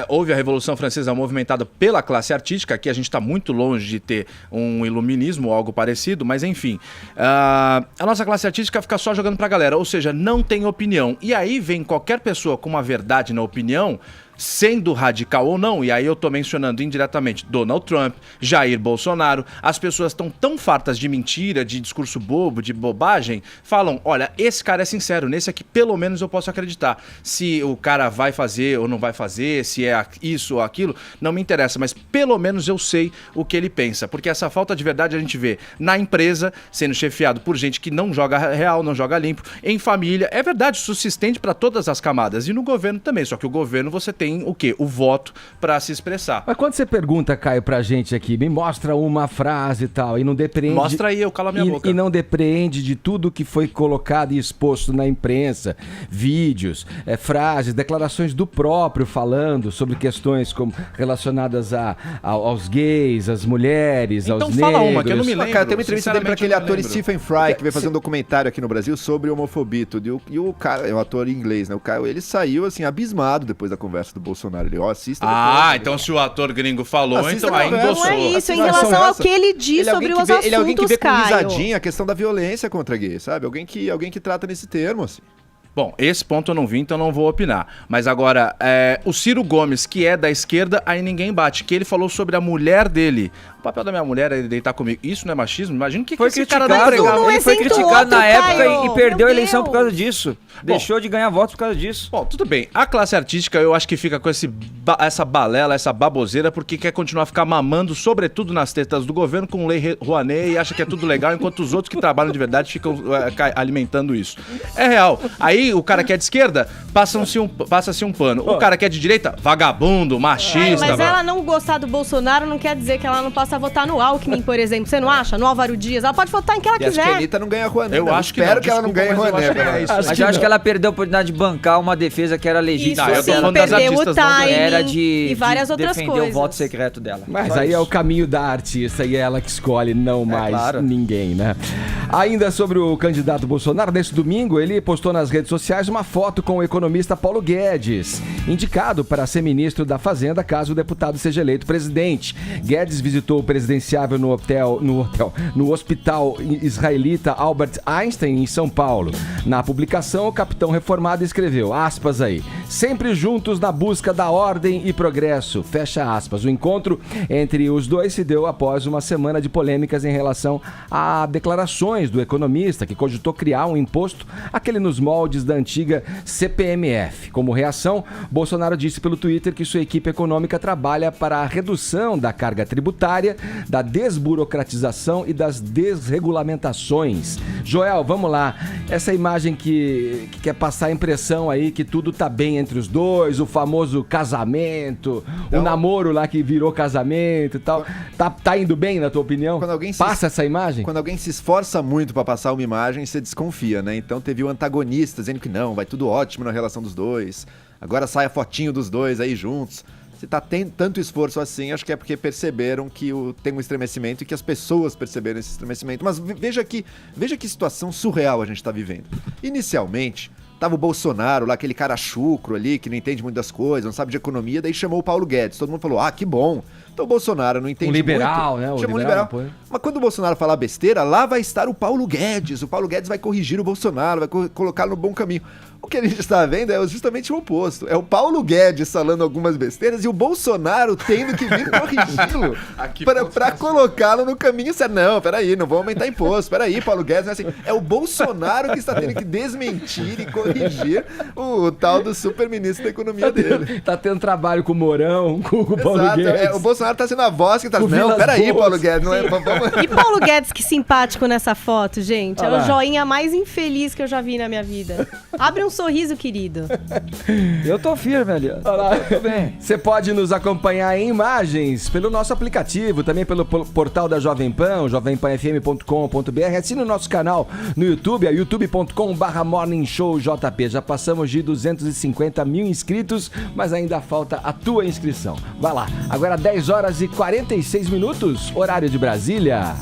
houve a Revolução Francesa movimentada pela classe artística. Aqui a gente está muito longe de ter um iluminismo ou algo parecido, mas enfim. A nossa classe artística fica só jogando pra galera, ou seja, não tem opinião. E aí vem qualquer pessoa com uma verdade na opinião, sendo radical ou não, e aí eu tô mencionando indiretamente Donald Trump, Jair Bolsonaro. As pessoas estão tão fartas de mentira, de discurso bobo, de bobagem, falam, olha, esse cara é sincero, nesse aqui pelo menos eu posso acreditar. Se o cara vai fazer ou não vai fazer, se é isso ou aquilo, não me interessa, mas pelo menos eu sei o que ele pensa, porque essa falta de verdade a gente vê na empresa, sendo chefiado por gente que não joga real, não joga limpo, em família, é verdade, isso se estende para todas as camadas, e no governo também, só que o governo você tem o quê? O voto pra se expressar. Mas quando você pergunta, Caio, pra gente aqui, me mostra uma frase e tal, e não depreende... Mostra aí, eu calo a minha boca. E não depreende de tudo que foi colocado e exposto na imprensa, vídeos, frases, declarações do próprio falando sobre questões como relacionadas aos gays, às mulheres, então aos fala negros. uma, que eu não me lembro. Cara, tem uma entrevista dele pra aquele ator lembro. Stephen Fry, que veio fazer um documentário aqui no Brasil sobre homofobia e tudo. E o cara, é um ator inglês, né? O Caio, ele saiu, assim, abismado depois da conversa do Bolsonaro. Ele, assista depois, então se o ator gringo falou, assista então aí depois. endossou. Não é isso, em Não, relação essa. ao que ele diz sobre os assuntos, ele é alguém que vê com Caio. risadinha a questão da violência contra gay, sabe? Alguém que trata nesse termo, assim. Bom, esse ponto eu não vi, então não vou opinar. Mas agora, o Ciro Gomes, que é da esquerda, aí ninguém bate. Que ele falou sobre a mulher dele. O papel da minha mulher é deitar comigo. Isso não é machismo? Imagina o que Foi esse cara criticado, não pregava. ele foi isento criticado outro, na época Caio. e perdeu Meu a eleição Deus. por causa disso. Deixou de ganhar votos por causa disso. Bom, tudo bem. A classe artística eu acho que fica com essa balela, essa baboseira, porque quer continuar a ficar mamando, sobretudo nas tetas do governo, com lei Rouanet e acha que é tudo legal, enquanto os outros que trabalham de verdade ficam alimentando isso. É real. Aí o cara que é de esquerda, passa-se um pano. O cara que é de direita, vagabundo, machista. Mas ela não gostar do Bolsonaro não quer dizer que ela não possa votar no Alckmin, por exemplo. Você não acha? No Álvaro Dias. Ela pode votar em quem ela E acho que a quiser. Anitta não ganha Rouanet. Eu né? acho que espero não. que ela não ganhe Desculpa, mas eu Rouanet. acho que é cara. isso. Mas eu acho que ela perdeu a oportunidade de bancar uma defesa que era legítima. Isso eu tô sim, falando das perdeu o artistas, não timing Era de e várias outras defender coisas. o voto secreto dela. Mas Só aí isso. é o caminho da artista e é ela que escolhe, não mais claro. ninguém, né? Ainda sobre o candidato Bolsonaro, nesse domingo ele postou nas redes sociais uma foto com o economista Paulo Guedes, indicado para ser ministro da Fazenda caso o deputado seja eleito presidente. Guedes visitou o presidenciável no hospital israelita Albert Einstein, em São Paulo. Na publicação, o capitão reformado escreveu, aspas aí, sempre juntos na busca da ordem e progresso, fecha aspas. O encontro entre os dois se deu após uma semana de polêmicas em relação a declarações do economista, que cogitou criar um imposto, aquele nos moldes da antiga CPMF. Como reação, Bolsonaro disse pelo Twitter que sua equipe econômica trabalha para a redução da carga tributária, da desburocratização e das desregulamentações. Joel, vamos lá. Essa imagem que quer passar a impressão aí que tudo tá bem entre os dois, o famoso casamento, o namoro lá que virou casamento e tal. Tá indo bem, na tua opinião? Quando alguém Passa essa imagem? Quando alguém se esforça muito pra passar uma imagem, você desconfia, né? Então teve o antagonista dizendo que não, vai tudo ótimo na relação dos dois. Agora sai a fotinho dos dois aí juntos. Se tá tendo tanto esforço assim, acho que é porque perceberam que tem um estremecimento e que as pessoas perceberam esse estremecimento. Mas veja que situação surreal a gente tá vivendo. Inicialmente, Tava o Bolsonaro lá, aquele cara chucro ali, que não entende muito das coisas, não sabe de economia, daí chamou o Paulo Guedes. Todo mundo falou, que bom. Então o Bolsonaro não entende muito. O liberal, muito, né? O chamou liberal. Mas quando o Bolsonaro falar besteira, lá vai estar o Paulo Guedes. O Paulo Guedes vai corrigir o Bolsonaro, vai colocá-lo no bom caminho. O que a gente está vendo é justamente o oposto. É o Paulo Guedes falando algumas besteiras e o Bolsonaro tendo que vir corrigi-lo para colocá-lo no caminho certo. Não, peraí, não vou aumentar imposto. Peraí, Paulo Guedes, não é assim. É o Bolsonaro que está tendo que desmentir e corrigir o tal do super-ministro da economia dele. Tá tendo trabalho com o Mourão, com o Paulo Guedes. O Bolsonaro tá sendo a voz que tá... Não, peraí, Paulo Guedes. Não é... E Paulo Guedes, que simpático nessa foto, gente. É o joinha mais infeliz que eu já vi na minha vida. Abre um sorriso, querido. Eu tô firme ali. Tô bem. Você pode nos acompanhar em imagens pelo nosso aplicativo, também pelo portal da Jovem Pan, jovempanfm.com.br. Assine o nosso canal no YouTube, youtube.com/morningshowjp. Já passamos de 250 mil inscritos, mas ainda falta a tua inscrição. Vai lá. Agora 10 horas e 46 minutos, horário de Brasília.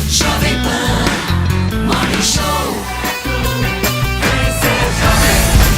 Jovem Pan Morning Show.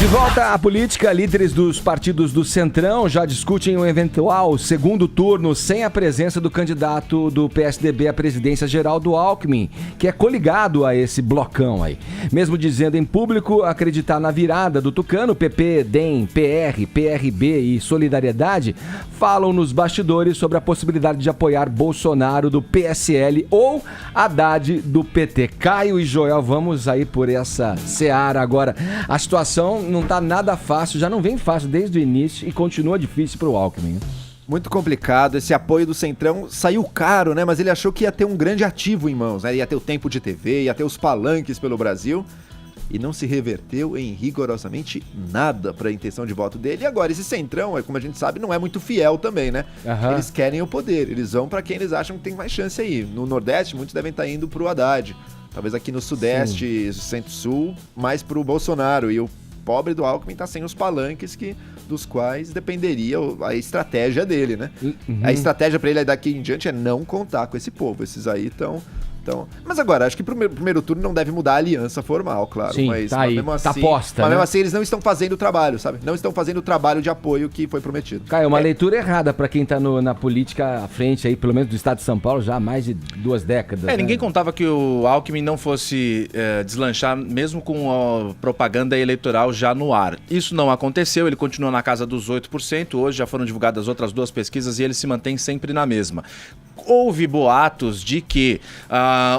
De volta à política, líderes dos partidos do Centrão já discutem um eventual segundo turno sem a presença do candidato do PSDB à presidência geral, do Alckmin, que é coligado a esse blocão aí. Mesmo dizendo em público acreditar na virada do Tucano, PP, DEM, PR, PRB e Solidariedade falam nos bastidores sobre a possibilidade de apoiar Bolsonaro do PSL ou Haddad do PT. Caio e Joel, vamos aí por essa seara agora. A situação não tá nada fácil, já não vem fácil desde o início e continua difícil pro Alckmin. Muito complicado, esse apoio do Centrão saiu caro, né? Mas ele achou que ia ter um grande ativo em mãos, né? Ia ter o tempo de TV, ia ter os palanques pelo Brasil e não se reverteu em rigorosamente nada para a intenção de voto dele. E agora esse Centrão, como a gente sabe, não é muito fiel também, né? Uhum. Eles querem o poder, eles vão para quem eles acham que tem mais chance aí. No Nordeste, muitos devem estar indo pro Haddad. Talvez aqui no Sudeste, Centro-Sul, mais pro Bolsonaro. E o pobre do Alckmin tá sem os palanques dos quais dependeria a estratégia dele, né? Uhum. A estratégia para ele daqui em diante é não contar com esse povo. Esses aí estão... Mas agora, acho que pro primeiro turno não deve mudar a aliança formal, claro. Sim, mas, tá aí, mesmo assim, tá posta, mas né? mesmo assim eles não estão fazendo o trabalho, sabe? Não estão fazendo o trabalho de apoio que foi prometido. Caio, uma leitura errada pra quem tá na política à frente aí, pelo menos do estado de São Paulo, já há mais de 2 décadas. Né? Ninguém contava que o Alckmin não fosse deslanchar, mesmo com a propaganda eleitoral já no ar. Isso não aconteceu, ele continua na casa dos 8%, hoje já foram divulgadas outras 2 pesquisas e ele se mantém sempre na mesma. Houve boatos de que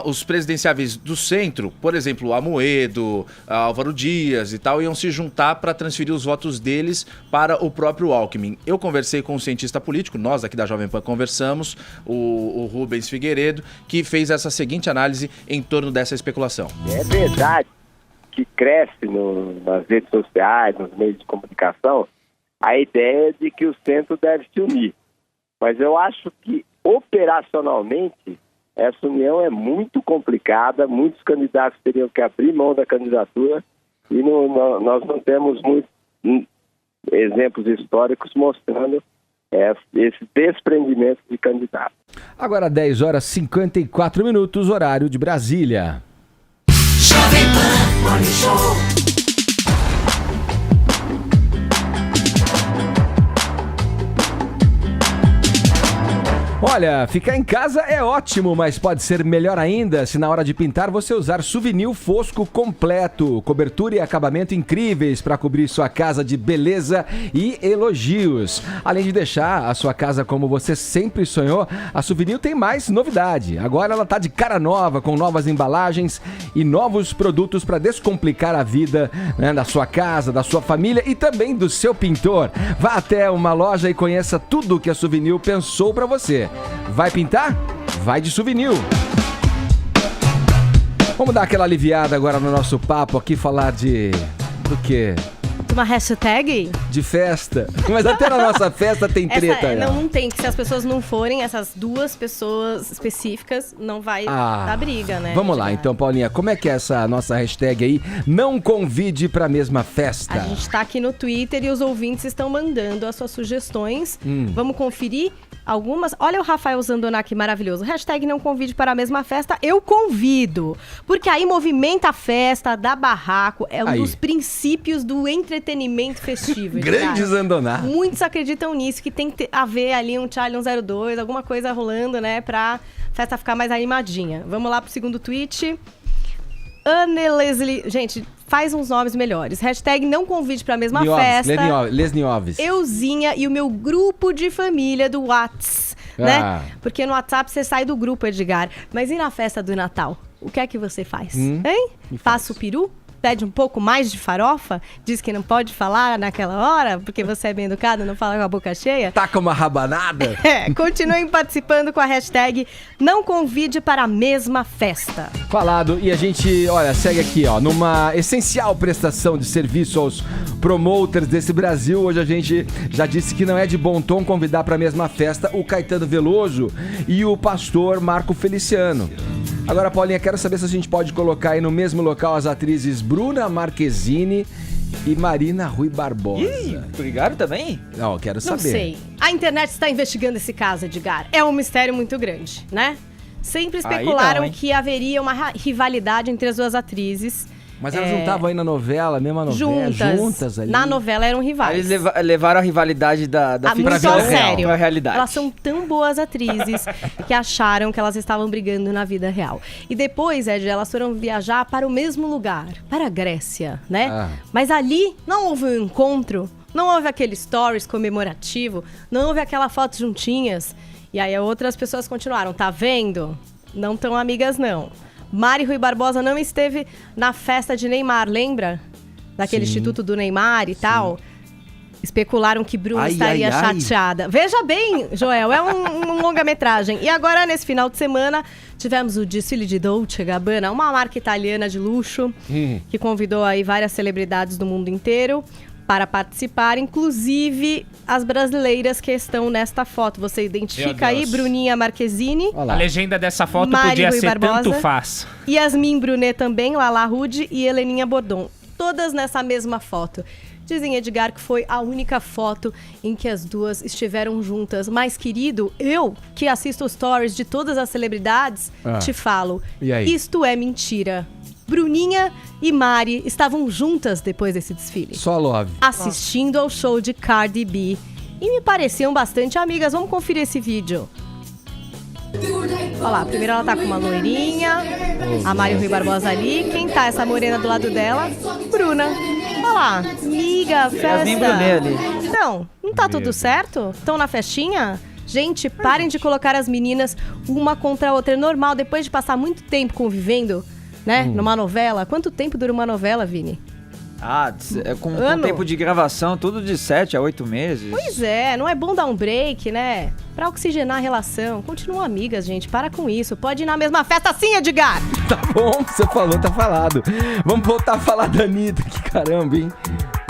os presidenciáveis do centro, por exemplo, Amoedo, Álvaro Dias e tal, iam se juntar para transferir os votos deles para o próprio Alckmin. Eu conversei com um cientista político, nós aqui da Jovem Pan conversamos, o Rubens Figueiredo, que fez essa seguinte análise em torno dessa especulação. É verdade que cresce nas redes sociais, nos meios de comunicação, a ideia de que o centro deve se unir. Mas eu acho que operacionalmente, essa união é muito complicada, muitos candidatos teriam que abrir mão da candidatura e nós não temos muitos exemplos históricos mostrando esse desprendimento de candidatos. Agora 10 horas e 54 minutos, horário de Brasília. Jovem Pan Morning Show. Olha, ficar em casa é ótimo, mas pode ser melhor ainda se na hora de pintar você usar Souvenir Fosco completo. Cobertura e acabamento incríveis para cobrir sua casa de beleza e elogios. Além de deixar a sua casa como você sempre sonhou, a Souvenir tem mais novidade. Agora ela tá de cara nova, com novas embalagens e novos produtos para descomplicar a vida, né, da sua casa, da sua família e também do seu pintor. Vá até uma loja e conheça tudo que a Souvenir pensou para você. Vai pintar? Vai de Souvenir. Vamos dar aquela aliviada agora no nosso papo aqui, falar do quê? Uma hashtag? De festa. Mas até na nossa festa tem treta. Não tem, que se as pessoas não forem, essas 2 pessoas específicas, não vai dar briga, né? Vamos lá, então, Paulinha, como é que é essa nossa hashtag aí? Não convide pra mesma festa. A gente tá aqui no Twitter e os ouvintes estão mandando as suas sugestões. Vamos conferir? algumas. Olha o Rafael Zandonac maravilhoso. Hashtag não convide para a mesma festa, eu convido. Porque aí movimenta a festa, dá barraco, é um dos princípios do entretenimento festivo. Grande Zandonac. Muitos acreditam nisso, que tem que haver ali um Charlie 102, alguma coisa rolando, né, pra festa ficar mais animadinha. Vamos lá pro segundo tweet. Anne Leslie, gente, faz uns nomes melhores. Hashtag não convide pra mesma festa. Lesnioves. Euzinha e o meu grupo de família do Whats, né? Porque no WhatsApp você sai do grupo, Edgar. Mas e na festa do Natal? O que é que você faz? Hein? Passa o peru? Pede um pouco mais de farofa? Diz que não pode falar naquela hora, porque você é bem educado, não fala com a boca cheia? Taca uma rabanada? Continuem participando com a hashtag não convide para a mesma festa. Falado, e a gente, olha, segue aqui, ó, numa essencial prestação de serviço aos promoters desse Brasil. Hoje a gente já disse que não é de bom tom convidar para a mesma festa o Caetano Veloso e o pastor Marco Feliciano. Agora, Paulinha, quero saber se a gente pode colocar aí no mesmo local as atrizes Bruna Marquezine e Marina Rui Barbosa. Ih, brigaram também? Não, quero saber. Não sei. A internet está investigando esse caso, Edgar. É um mistério muito grande, né? Sempre especularam que haveria uma rivalidade entre as duas atrizes. Mas elas não estavam aí na novela, mesma novela? Juntas ali? Na novela eram rivais. Eles levaram a rivalidade da ficção sério. pra realidade. Elas são tão boas atrizes que acharam que elas estavam brigando na vida real. E depois, Ed, elas foram viajar para o mesmo lugar, para a Grécia, né? Mas ali não houve um encontro, não houve aquele stories comemorativo, não houve aquela foto juntinhas. E aí outras pessoas continuaram, tá vendo? Não tão amigas, não. Mari Rui Barbosa não esteve na festa de Neymar, lembra? Daquele instituto do Neymar e tal. Especularam que Bruna estaria chateada. Veja bem, Joel, é um longa-metragem. E agora, nesse final de semana, tivemos o desfile de Dolce & Gabbana, uma marca italiana de luxo, que convidou aí várias celebridades do mundo inteiro para participar, inclusive as brasileiras que estão nesta foto. Você identifica aí Bruninha Marquezine. A legenda dessa foto Mari podia Rui ser Barbosa, tanto faz. Yasmin Brunet também, Lala Rude e Heleninha Bordon. Todas nessa mesma foto. Dizem, Edgar, que foi a única foto em que as duas estiveram juntas. Mas, querido, eu, que assisto os stories de todas as celebridades, te falo, isto é mentira. Bruninha e Mari estavam juntas depois desse desfile. Só love. Assistindo ao show de Cardi B. E me pareciam bastante amigas. Vamos conferir esse vídeo. Olha lá, primeiro ela tá com uma loirinha, a Mari Rui Barbosa ali. Quem tá essa morena do lado dela? Bruna. Olha lá, amiga, festa. Não tá tudo certo? Estão na festinha? Gente, parem de colocar as meninas uma contra a outra. É normal, depois de passar muito tempo convivendo, né, numa novela. Quanto tempo dura uma novela, Vini? Com tempo de gravação, tudo de 7 a 8 meses. Pois é, não é bom dar um break, né? Pra oxigenar a relação. Continuam amigas, gente, para com isso. Pode ir na mesma festa sim, Edgar! Tá bom, você falou, tá falado. Vamos voltar a falar da Anitta, que caramba, hein?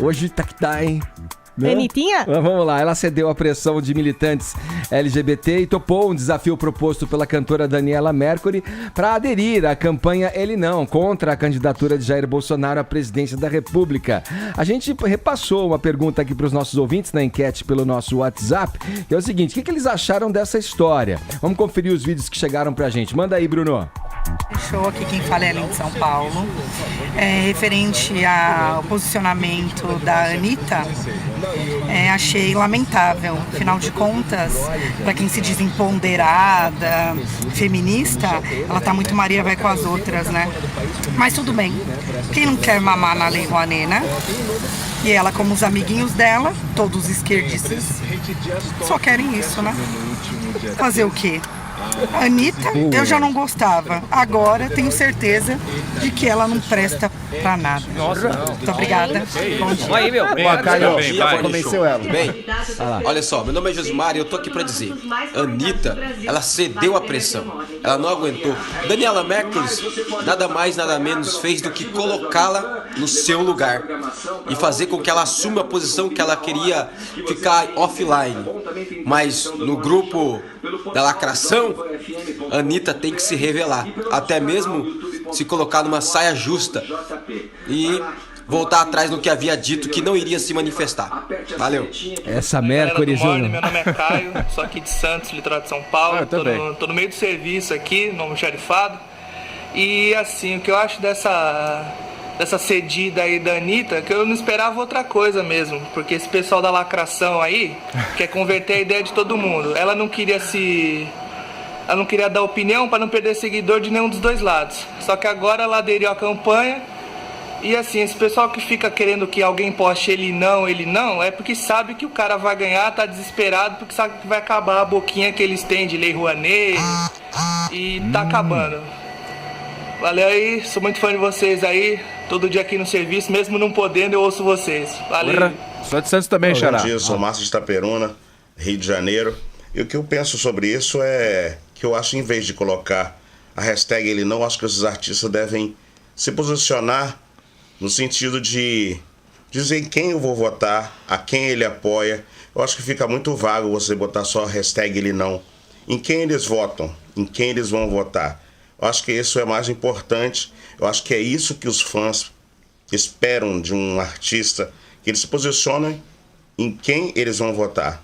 Hoje tá que tá, hein? Né? Anitinha? Vamos lá, ela cedeu à pressão de militantes LGBT e topou um desafio proposto pela cantora Daniela Mercury para aderir à campanha Ele Não, contra a candidatura de Jair Bolsonaro à presidência da República. A gente repassou uma pergunta aqui para os nossos ouvintes na enquete pelo nosso WhatsApp, que é o seguinte: o que eles acharam dessa história? Vamos conferir os vídeos que chegaram pra gente. Manda aí, Bruno. Show, aqui quem fala é Ellen de São Paulo. Referente ao posicionamento da Anitta, achei lamentável. Afinal de contas, para quem se diz empoderada, feminista, ela tá muito Maria vai com as outras, né? Mas tudo bem. Quem não quer mamar na Lei Rouanet, né? E ela, como os amiguinhos dela, todos esquerdistas, só querem isso, né? Fazer o quê? A Anitta, eu já não gostava. Agora tenho certeza de que ela não presta pra nada. Nossa, não. Muito obrigada. Bom dia. Aí, meu. Convenceu ela. Bem, olha só, meu nome é Josmar e eu tô aqui pra dizer: Anitta, ela cedeu à pressão. Ela não aguentou. Daniela Mercury, nada mais, nada menos fez do que colocá-la no seu lugar e fazer com que ela assuma a posição que ela queria ficar offline. Mas no grupo da lacração, a Anitta tem que se revelar, até mesmo se colocar numa saia justa. E voltar atrás no que havia dito que não iria se manifestar. Valeu. Essa Mercury, Meu nome é Caio, sou aqui de Santos, litoral de São Paulo. Tô no meio do serviço aqui, no almoxarifado. E assim, o que eu acho dessa cedida aí da Anitta, que eu não esperava outra coisa mesmo, porque esse pessoal da lacração aí quer converter a ideia de todo mundo. Ela não queria dar opinião para não perder seguidor de nenhum dos dois lados. Só que agora ela aderiu à campanha. E assim, esse pessoal que fica querendo que alguém poste ele não, é porque sabe que o cara vai ganhar, tá desesperado, porque sabe que vai acabar a boquinha que eles têm de Lei Rouanet e tá acabando. Valeu aí, sou muito fã de vocês aí, todo dia aqui no serviço, mesmo não podendo, eu ouço vocês. Valeu. Sou de Santos também, Xará. Bom dia, sou Márcio de Itaperuna, Rio de Janeiro. E o que eu penso sobre isso é que eu acho, em vez de colocar a hashtag ele não, acho que esses artistas devem se posicionar no sentido de dizer em quem eu vou votar, a quem ele apoia. Eu acho que fica muito vago você botar só a hashtag ele não. Em quem eles votam, em quem eles vão votar. Eu acho que isso é mais importante. Eu acho que é isso que os fãs esperam de um artista, que eles se posicionem em quem eles vão votar.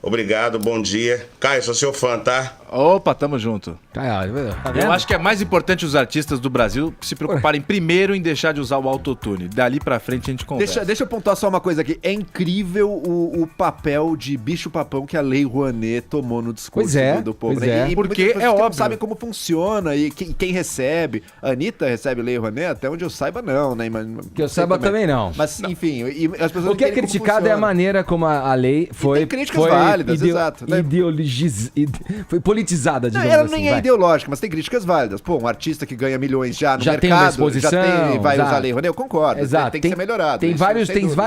Obrigado, bom dia. Caio, sou seu fã, tá? Opa, tamo junto. Caio, Eu acho que é mais importante os artistas do Brasil se preocuparem primeiro em deixar de usar o autotune. Dali pra frente a gente conversa. Deixa eu pontuar só uma coisa aqui. É incrível o papel de bicho-papão que a Lei Rouanet tomou no discurso do povo. Pois é. E porque muitas pessoas é que não óbvio. sabem como funciona e quem recebe. A Anitta recebe Lei Rouanet? Até onde eu saiba, não, né? Que eu saiba também não. Mas, enfim, e as pessoas O que é entendem como criticado é a funciona. maneira como a lei foi... tem críticas válidas, exato, né? Foi politizada, Não, digamos ela assim. nem é ideológica, mas tem críticas válidas. Pô, um artista que ganha milhões já no Já tem uma mercado, exposição, vai exato. usar a Lei Rouanet, eu concordo. Exato. Tem que ser melhorado. Tem isso, várias sem dúvida.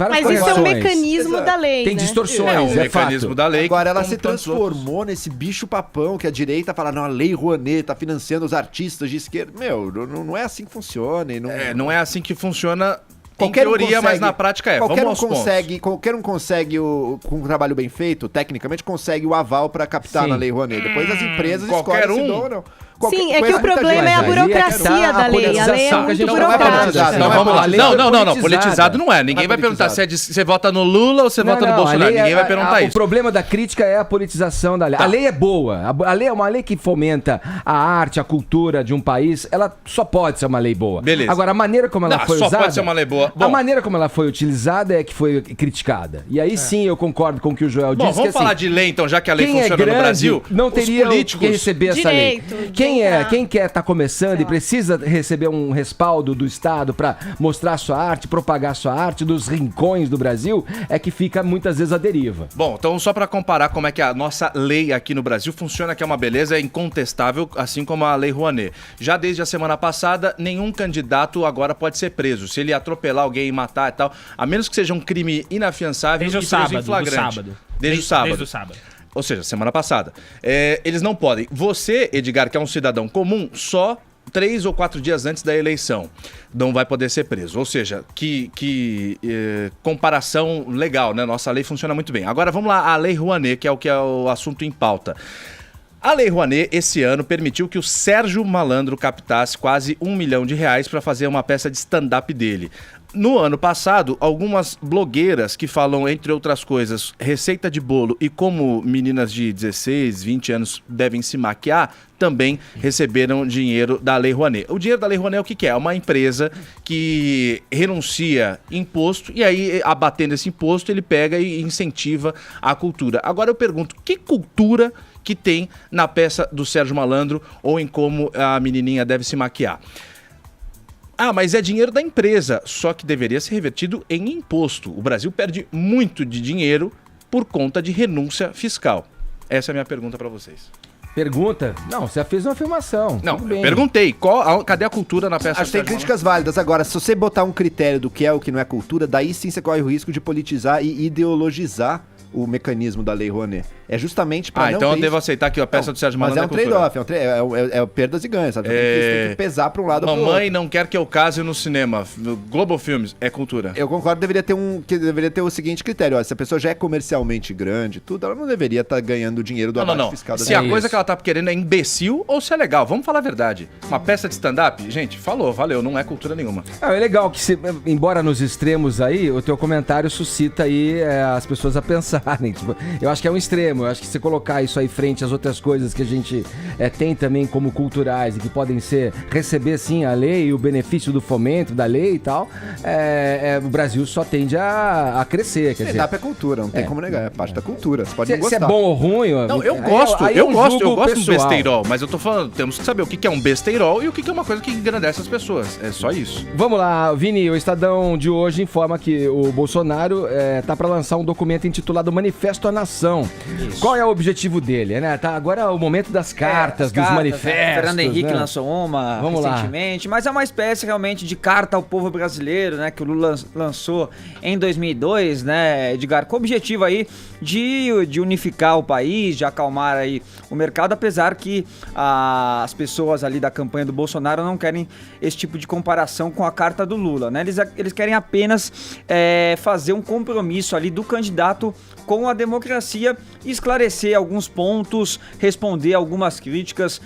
Mas isso é um correções. mecanismo da lei, Tem né? distorções, É um é mecanismo fato. da lei. Agora ela como se tantos transformou nesse bicho-papão que a direita fala, não, a Lei Rouanet tá financiando os artistas de esquerda. Meu, não é assim que funciona. E não... Não é assim que funciona Qualquer em teoria, consegue, mas na prática é. Qualquer Vamos um aos consegue, qualquer um consegue com um trabalho bem feito, tecnicamente, consegue o aval pra captar Sim. na Lei Rouanet. Depois as empresas qualquer escolhem se um? dão ou não. Sim, é que conheço o muita problema gente. é a Mas aí burocracia tá da lei. A lei é politização que a muito gente não vai burocrática. politizar, Então Não, vamos a lá. lei Não, foi não, politizada. politizado não é. Ninguém vai perguntar se você vota no Lula ou você vota no a Bolsonaro. lei Ninguém vai perguntar O isso. problema da crítica é a politização da lei. Tá. A lei é boa. A lei é uma lei que fomenta a arte, a cultura de um país. Ela só pode ser uma lei boa. Beleza. Agora, a maneira como ela Não, foi só usada... pode ser uma lei boa. Bom. A maneira como ela foi utilizada é que foi criticada. E aí sim eu concordo com o que o Joel Bom, disse. vamos que, falar assim, de lei, então, já que a lei quem é funciona grande no Brasil. não teria os políticos que receber essa Direito lei. de Quem entrar. quem quer estar começando e precisa receber um respaldo do Estado para mostrar sua arte, propagar sua arte dos rincões do Brasil, é que fica muitas vezes à deriva. Bom, então só para comparar como é que a nossa lei aqui no Brasil funciona, que é uma beleza, é incontestável, assim como a Lei Rouanet. Já desde a semana passada, nenhum candidato agora pode ser preso. Se ele atropelar alguém e matar e tal, a menos que seja um crime inafiançável Desde o e preso em sábado, flagrante. Desde o sábado. Desde o sábado. Ou seja, semana passada. Eles não podem. Você, Edgar, que é um cidadão comum, só 3 ou 4 dias antes da eleição não vai poder ser preso. Ou seja, que comparação legal, né? Nossa lei funciona muito bem. Agora vamos lá, a Lei Rouanet, que é o assunto em pauta. A Lei Rouanet, esse ano, permitiu que o Sérgio Malandro captasse quase R$1 milhão para fazer uma peça de stand-up dele. No ano passado, algumas blogueiras que falam, entre outras coisas, receita de bolo e como meninas de 16, 20 anos devem se maquiar, também receberam dinheiro da Lei Rouanet. O dinheiro da Lei Rouanet é o que é? É uma empresa que renuncia imposto e aí, abatendo esse imposto, ele pega e incentiva a cultura. Agora eu pergunto, que cultura que tem na peça do Sérgio Malandro ou em como a menininha deve se maquiar? Ah, mas é dinheiro da empresa, só que deveria ser revertido em imposto. O Brasil perde muito de dinheiro por conta de renúncia fiscal. Essa é a minha pergunta para vocês. Pergunta? Não, você fez uma afirmação. Não, Tudo bem. perguntei. Cadê a cultura na peça? Acho que tem críticas válidas. Agora, se você botar um critério do que é o que não é cultura, daí sim você corre o risco de politizar e ideologizar o mecanismo da Lei Rouanet. É justamente para não então eu ter devo aceitar que a peça do Sérgio Malandro é um trade-off, é perdas e ganhos, sabe? Tem que pesar para um lado ou pro outro. Mamãe não quer que eu case no cinema. Globo Filmes é cultura. Eu concordo, deveria ter o seguinte critério, ó, se a pessoa já é comercialmente grande, tudo, ela não deveria estar ganhando dinheiro do abate fiscal da Se a coisa que ela tá querendo é imbecil ou se é legal, vamos falar a verdade. Uma peça de stand-up, gente, valeu, não é cultura nenhuma. É legal que, embora nos extremos aí, o teu comentário suscita aí as pessoas a pensarem. Tipo, eu acho que é um extremo, eu acho que se colocar isso aí frente às outras coisas que a gente tem também como culturais e que podem receber sim a lei e o benefício do fomento da lei e tal, o Brasil só tende a crescer. Quer dizer, stand-up é cultura, não tem como negar, é parte da cultura, você pode não se gostar. é bom ou ruim... Não, eu gosto de um besteirol, mas eu tô falando, temos que saber o que é um besteirol e o que é uma coisa que engrandece as pessoas, é só isso. Vamos lá, Vini, o Estadão de hoje informa que o Bolsonaro tá para lançar um documento intitulado Manifesto à Nação. Isso. Qual é o objetivo dele, né? Tá agora é o momento das cartas, dos manifestos. Fernando Henrique né? lançou uma recentemente, mas é uma espécie realmente de carta ao povo brasileiro, né? Que o Lula lançou em 2002, né, Edgar? Com o objetivo aí de unificar o país, de acalmar aí o mercado, apesar que as pessoas ali da campanha do Bolsonaro não querem esse tipo de comparação com a carta do Lula, né? Eles querem apenas fazer um compromisso ali do candidato com a democracia, esclarecer alguns pontos, responder algumas críticas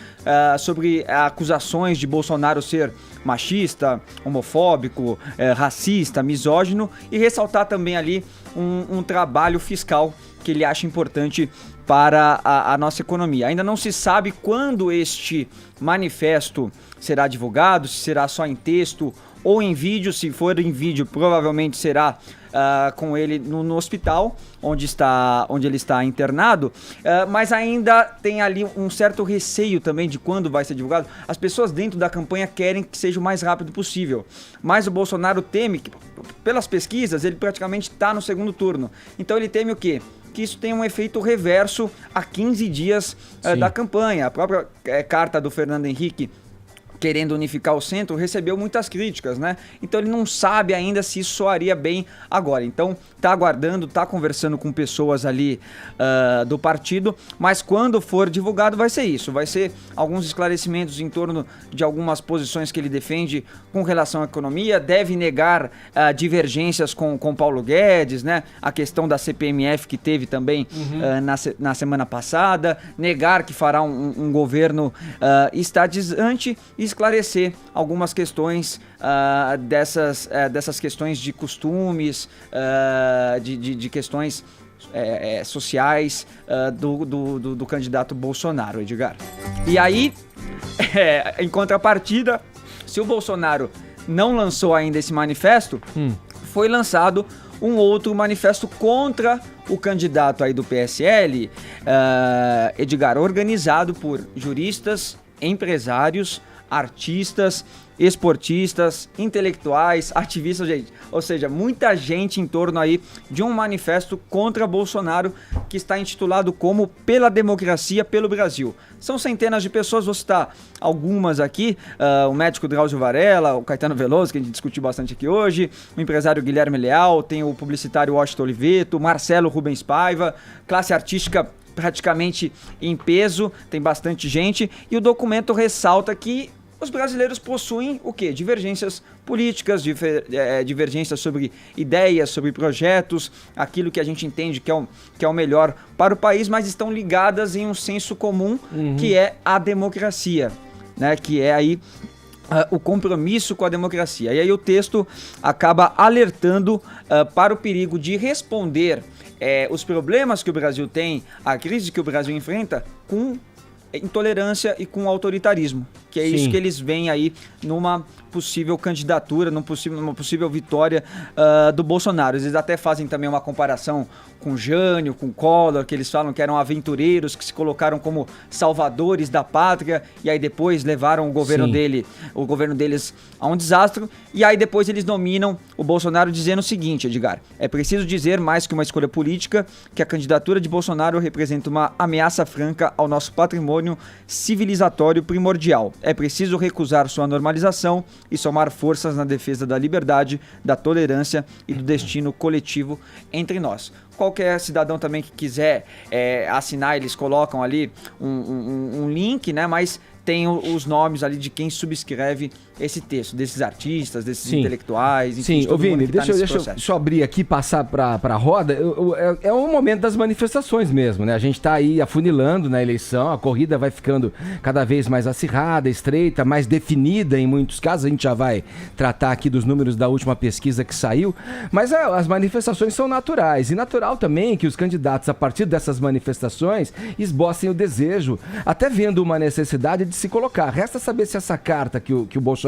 sobre acusações de Bolsonaro ser machista, homofóbico, racista, misógino, e ressaltar também ali um trabalho fiscal que ele acha importante para a nossa economia. Ainda não se sabe quando este manifesto será divulgado, se será só em texto ou em vídeo. Se for em vídeo, provavelmente será com ele no hospital, onde ele está internado, mas ainda tem ali um certo receio também de quando vai ser divulgado. As pessoas dentro da campanha querem que seja o mais rápido possível, mas o Bolsonaro teme que, pelas pesquisas, ele praticamente está no segundo turno. Então ele teme o quê? Que isso tem um efeito reverso a 15 dias da campanha. A própria carta do Fernando Henrique, querendo unificar o centro, recebeu muitas críticas, né? Então ele não sabe ainda se isso soaria bem agora. Então tá aguardando, tá conversando com pessoas ali do partido, mas quando for divulgado vai ser isso, vai ser alguns esclarecimentos em torno de algumas posições que ele defende com relação à economia, deve negar divergências com Paulo Guedes, né? A questão da CPMF que teve também na semana passada, negar que fará um governo estatizante, esclarecer algumas questões dessas questões de costumes, de questões sociais do candidato Bolsonaro, Edgar. E aí, em contrapartida, se o Bolsonaro não lançou ainda esse manifesto, foi lançado um outro manifesto contra o candidato aí do PSL, Edgar, organizado por juristas, empresários, artistas, esportistas, intelectuais, ativistas, gente. Ou seja, muita gente em torno aí de um manifesto contra Bolsonaro que está intitulado como Pela Democracia, pelo Brasil. São centenas de pessoas, vou citar algumas aqui, o médico Drauzio Varela, o Caetano Veloso, que a gente discutiu bastante aqui hoje, o empresário Guilherme Leal, tem o publicitário Washington Oliveto, Marcelo Rubens Paiva, classe artística praticamente em peso, tem bastante gente, e o documento ressalta que os brasileiros possuem o quê? Divergências políticas, divergências sobre ideias, sobre projetos, aquilo que a gente entende que é o melhor para o país, mas estão ligadas em um senso comum, que é a democracia, né? Que é aí o compromisso com a democracia. E aí o texto acaba alertando para o perigo de responder os problemas que o Brasil tem, a crise que o Brasil enfrenta, com intolerância e com autoritarismo, que é isso que eles veem aí numa possível candidatura, numa possível vitória do Bolsonaro. Eles até fazem também uma comparação com Jânio, com Collor, que eles falam que eram aventureiros que se colocaram como salvadores da pátria e aí depois levaram o governo deles a um desastre, e aí depois eles nominam o Bolsonaro dizendo o seguinte, Edgar: é preciso dizer mais que uma escolha política que a candidatura de Bolsonaro representa uma ameaça franca ao nosso patrimônio civilizatório primordial. é preciso recusar sua normalização e somar forças na defesa da liberdade, da tolerância e do destino coletivo entre nós. Qualquer cidadão também que quiser assinar, eles colocam ali um link, né? Mas tem os nomes ali de quem subscreve esse texto, desses artistas, desses intelectuais, enfim. Sim, Vini, deixa eu abrir aqui, passar para a roda. É um momento das manifestações mesmo, né? A gente está aí afunilando na eleição, a corrida vai ficando cada vez mais acirrada, estreita, mais definida em muitos casos. A gente já vai tratar aqui dos números da última pesquisa que saiu, mas as manifestações são naturais. E natural também que os candidatos, a partir dessas manifestações, esbocem o desejo, até vendo uma necessidade de se colocar. Resta saber se essa carta que o Bolsonaro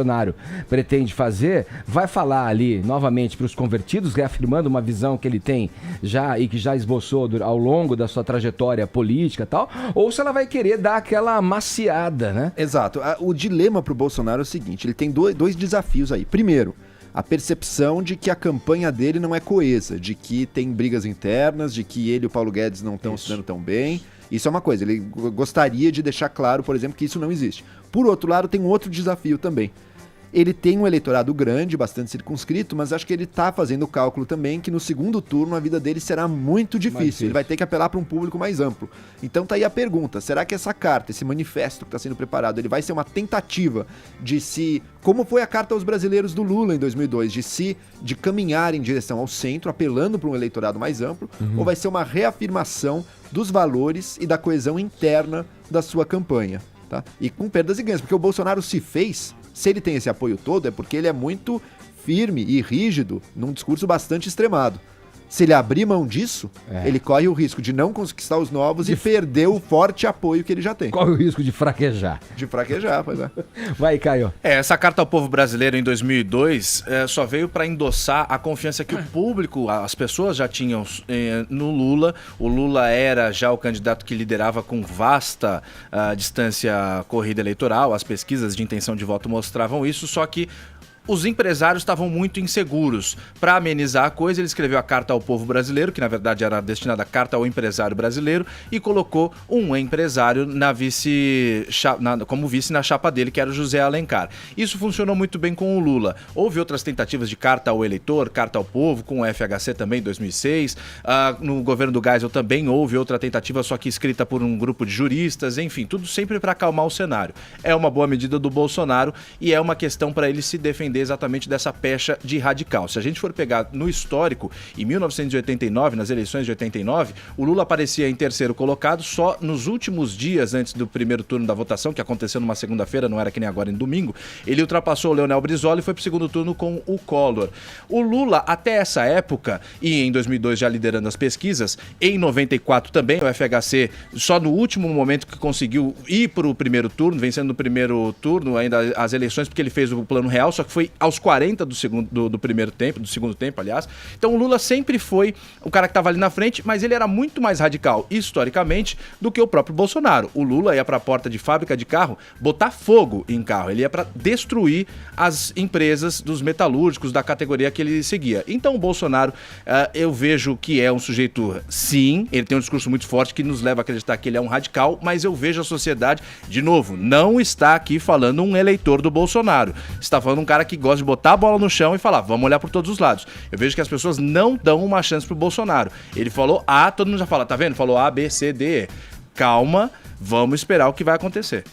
pretende fazer vai falar ali novamente para os convertidos, reafirmando uma visão que ele tem já e que já esboçou ao longo da sua trajetória política e tal, ou se ela vai querer dar aquela amaciada, né? Exato. O dilema para o Bolsonaro é o seguinte, ele tem dois desafios aí. Primeiro, a percepção de que a campanha dele não é coesa, de que tem brigas internas, de que ele e o Paulo Guedes não estão se dando tão bem. Isso é uma coisa, ele gostaria de deixar claro, por exemplo, que isso não existe. Por outro lado, tem um outro desafio também. Ele tem um eleitorado grande, bastante circunscrito, mas acho que ele está fazendo o cálculo também que no segundo turno a vida dele será muito difícil. Ele vai ter que apelar para um público mais amplo. Então tá aí a pergunta, será que essa carta, esse manifesto que está sendo preparado, ele vai ser uma tentativa de como foi a carta aos brasileiros do Lula em 2002, de caminhar em direção ao centro, apelando para um eleitorado mais amplo, ou vai ser uma reafirmação dos valores e da coesão interna da sua campanha, tá? E com perdas e ganhos, porque o Bolsonaro se ele tem esse apoio todo, é porque ele é muito firme e rígido num discurso bastante extremado. Se ele abrir mão disso, ele corre o risco de não conquistar os novos e perder o forte apoio que ele já tem. Corre o risco de fraquejar. Pois é. Vai, Caio. Essa carta ao povo brasileiro em 2002 só veio para endossar a confiança que o público, as pessoas já tinham no Lula. O Lula era já o candidato que liderava com vasta distância corrida eleitoral. As pesquisas de intenção de voto mostravam isso, só que os empresários estavam muito inseguros. Para amenizar a coisa, ele escreveu a carta ao povo brasileiro, que na verdade era destinada a carta ao empresário brasileiro, e colocou um empresário como vice na chapa dele, que era o José Alencar. Isso funcionou muito bem com o Lula. Houve outras tentativas de carta ao eleitor, carta ao povo, com o FHC também em 2006. No governo do Geisel também houve outra tentativa, só que escrita por um grupo de juristas. Enfim, tudo sempre para acalmar o cenário. É uma boa medida do Bolsonaro e é uma questão para ele se defender exatamente dessa pecha de radical. Se a gente for pegar no histórico, em 1989, nas eleições de 89, o Lula aparecia em terceiro colocado só nos últimos dias antes do primeiro turno da votação, que aconteceu numa segunda-feira, não era que nem agora em domingo. Ele ultrapassou o Leonel Brizola e foi para o segundo turno com o Collor. O Lula, até essa época, e em 2002 já liderando as pesquisas, em 94 também, o FHC só no último momento que conseguiu ir para o primeiro turno, vencendo no primeiro turno ainda as eleições, porque ele fez o Plano Real, só que foi aos 40 do segundo tempo, aliás. Então o Lula sempre foi o cara que estava ali na frente, mas ele era muito mais radical, historicamente, do que o próprio Bolsonaro. O Lula ia para a porta de fábrica de carro botar fogo em carro, ele ia para destruir as empresas dos metalúrgicos da categoria que ele seguia. Então o Bolsonaro, eu vejo que é um sujeito, sim, ele tem um discurso muito forte que nos leva a acreditar que ele é um radical, mas eu vejo a sociedade, de novo, não está aqui falando um eleitor do Bolsonaro, está falando um cara que gosta de botar a bola no chão e falar, vamos olhar por todos os lados. Eu vejo que as pessoas não dão uma chance pro Bolsonaro. Ele falou A, todo mundo já fala, tá vendo? Falou A, B, C, D, E. Calma, vamos esperar o que vai acontecer.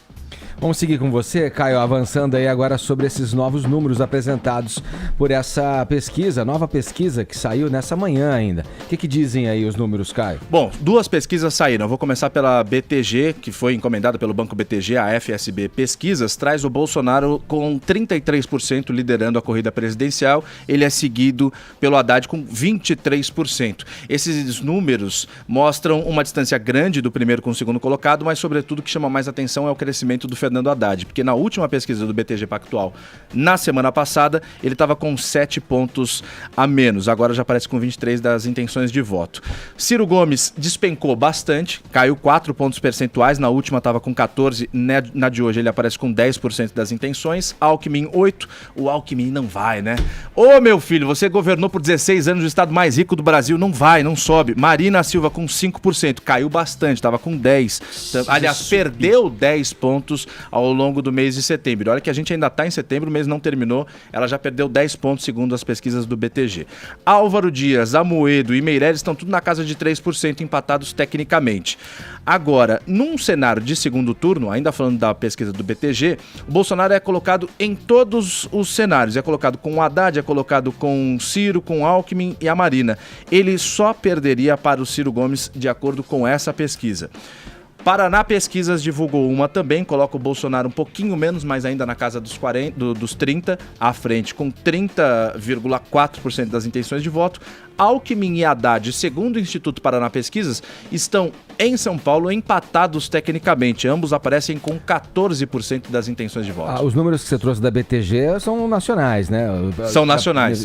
Vamos seguir com você, Caio, avançando aí agora sobre esses novos números apresentados por essa pesquisa, nova pesquisa que saiu nessa manhã ainda. O que dizem aí os números, Caio? Bom, duas pesquisas saíram. Eu vou começar pela BTG, que foi encomendada pelo Banco BTG, a FSB Pesquisas, traz o Bolsonaro com 33% liderando a corrida presidencial. Ele é seguido pelo Haddad com 23%. Esses números mostram uma distância grande do primeiro com o segundo colocado, mas sobretudo o que chama mais atenção é o crescimento do Fernando Haddad, porque na última pesquisa do BTG Pactual, na semana passada, ele estava com 7 pontos a menos, agora já aparece com 23 das intenções de voto. Ciro Gomes despencou bastante, caiu 4 pontos percentuais, na última estava com 14, na de hoje ele aparece com 10% das intenções, Alckmin 8, o Alckmin não vai, né? Ô meu filho, você governou por 16 anos o estado mais rico do Brasil, não vai, não sobe. Marina Silva com 5%, caiu bastante, estava com 10, aliás, perdeu 10 pontos ao longo do mês de setembro. Olha que a gente ainda está em setembro, o mês não terminou, ela já perdeu 10 pontos segundo as pesquisas do BTG. Álvaro Dias, Amoedo e Meirelles estão tudo na casa de 3% empatados tecnicamente. Agora, num cenário de segundo turno, ainda falando da pesquisa do BTG, o Bolsonaro é colocado em todos os cenários. É colocado com o Haddad, é colocado com Ciro, com Alckmin e a Marina. Ele só perderia para o Ciro Gomes, de acordo com essa pesquisa. Paraná Pesquisas divulgou uma também, coloca o Bolsonaro um pouquinho menos, mas ainda na casa dos 30, à frente, com 30,4% das intenções de voto. Alckmin e Haddad, segundo o Instituto Paraná Pesquisas, estão em São Paulo empatados tecnicamente. Ambos aparecem com 14% das intenções de voto. Os números que você trouxe da BTG são nacionais, né? São nacionais.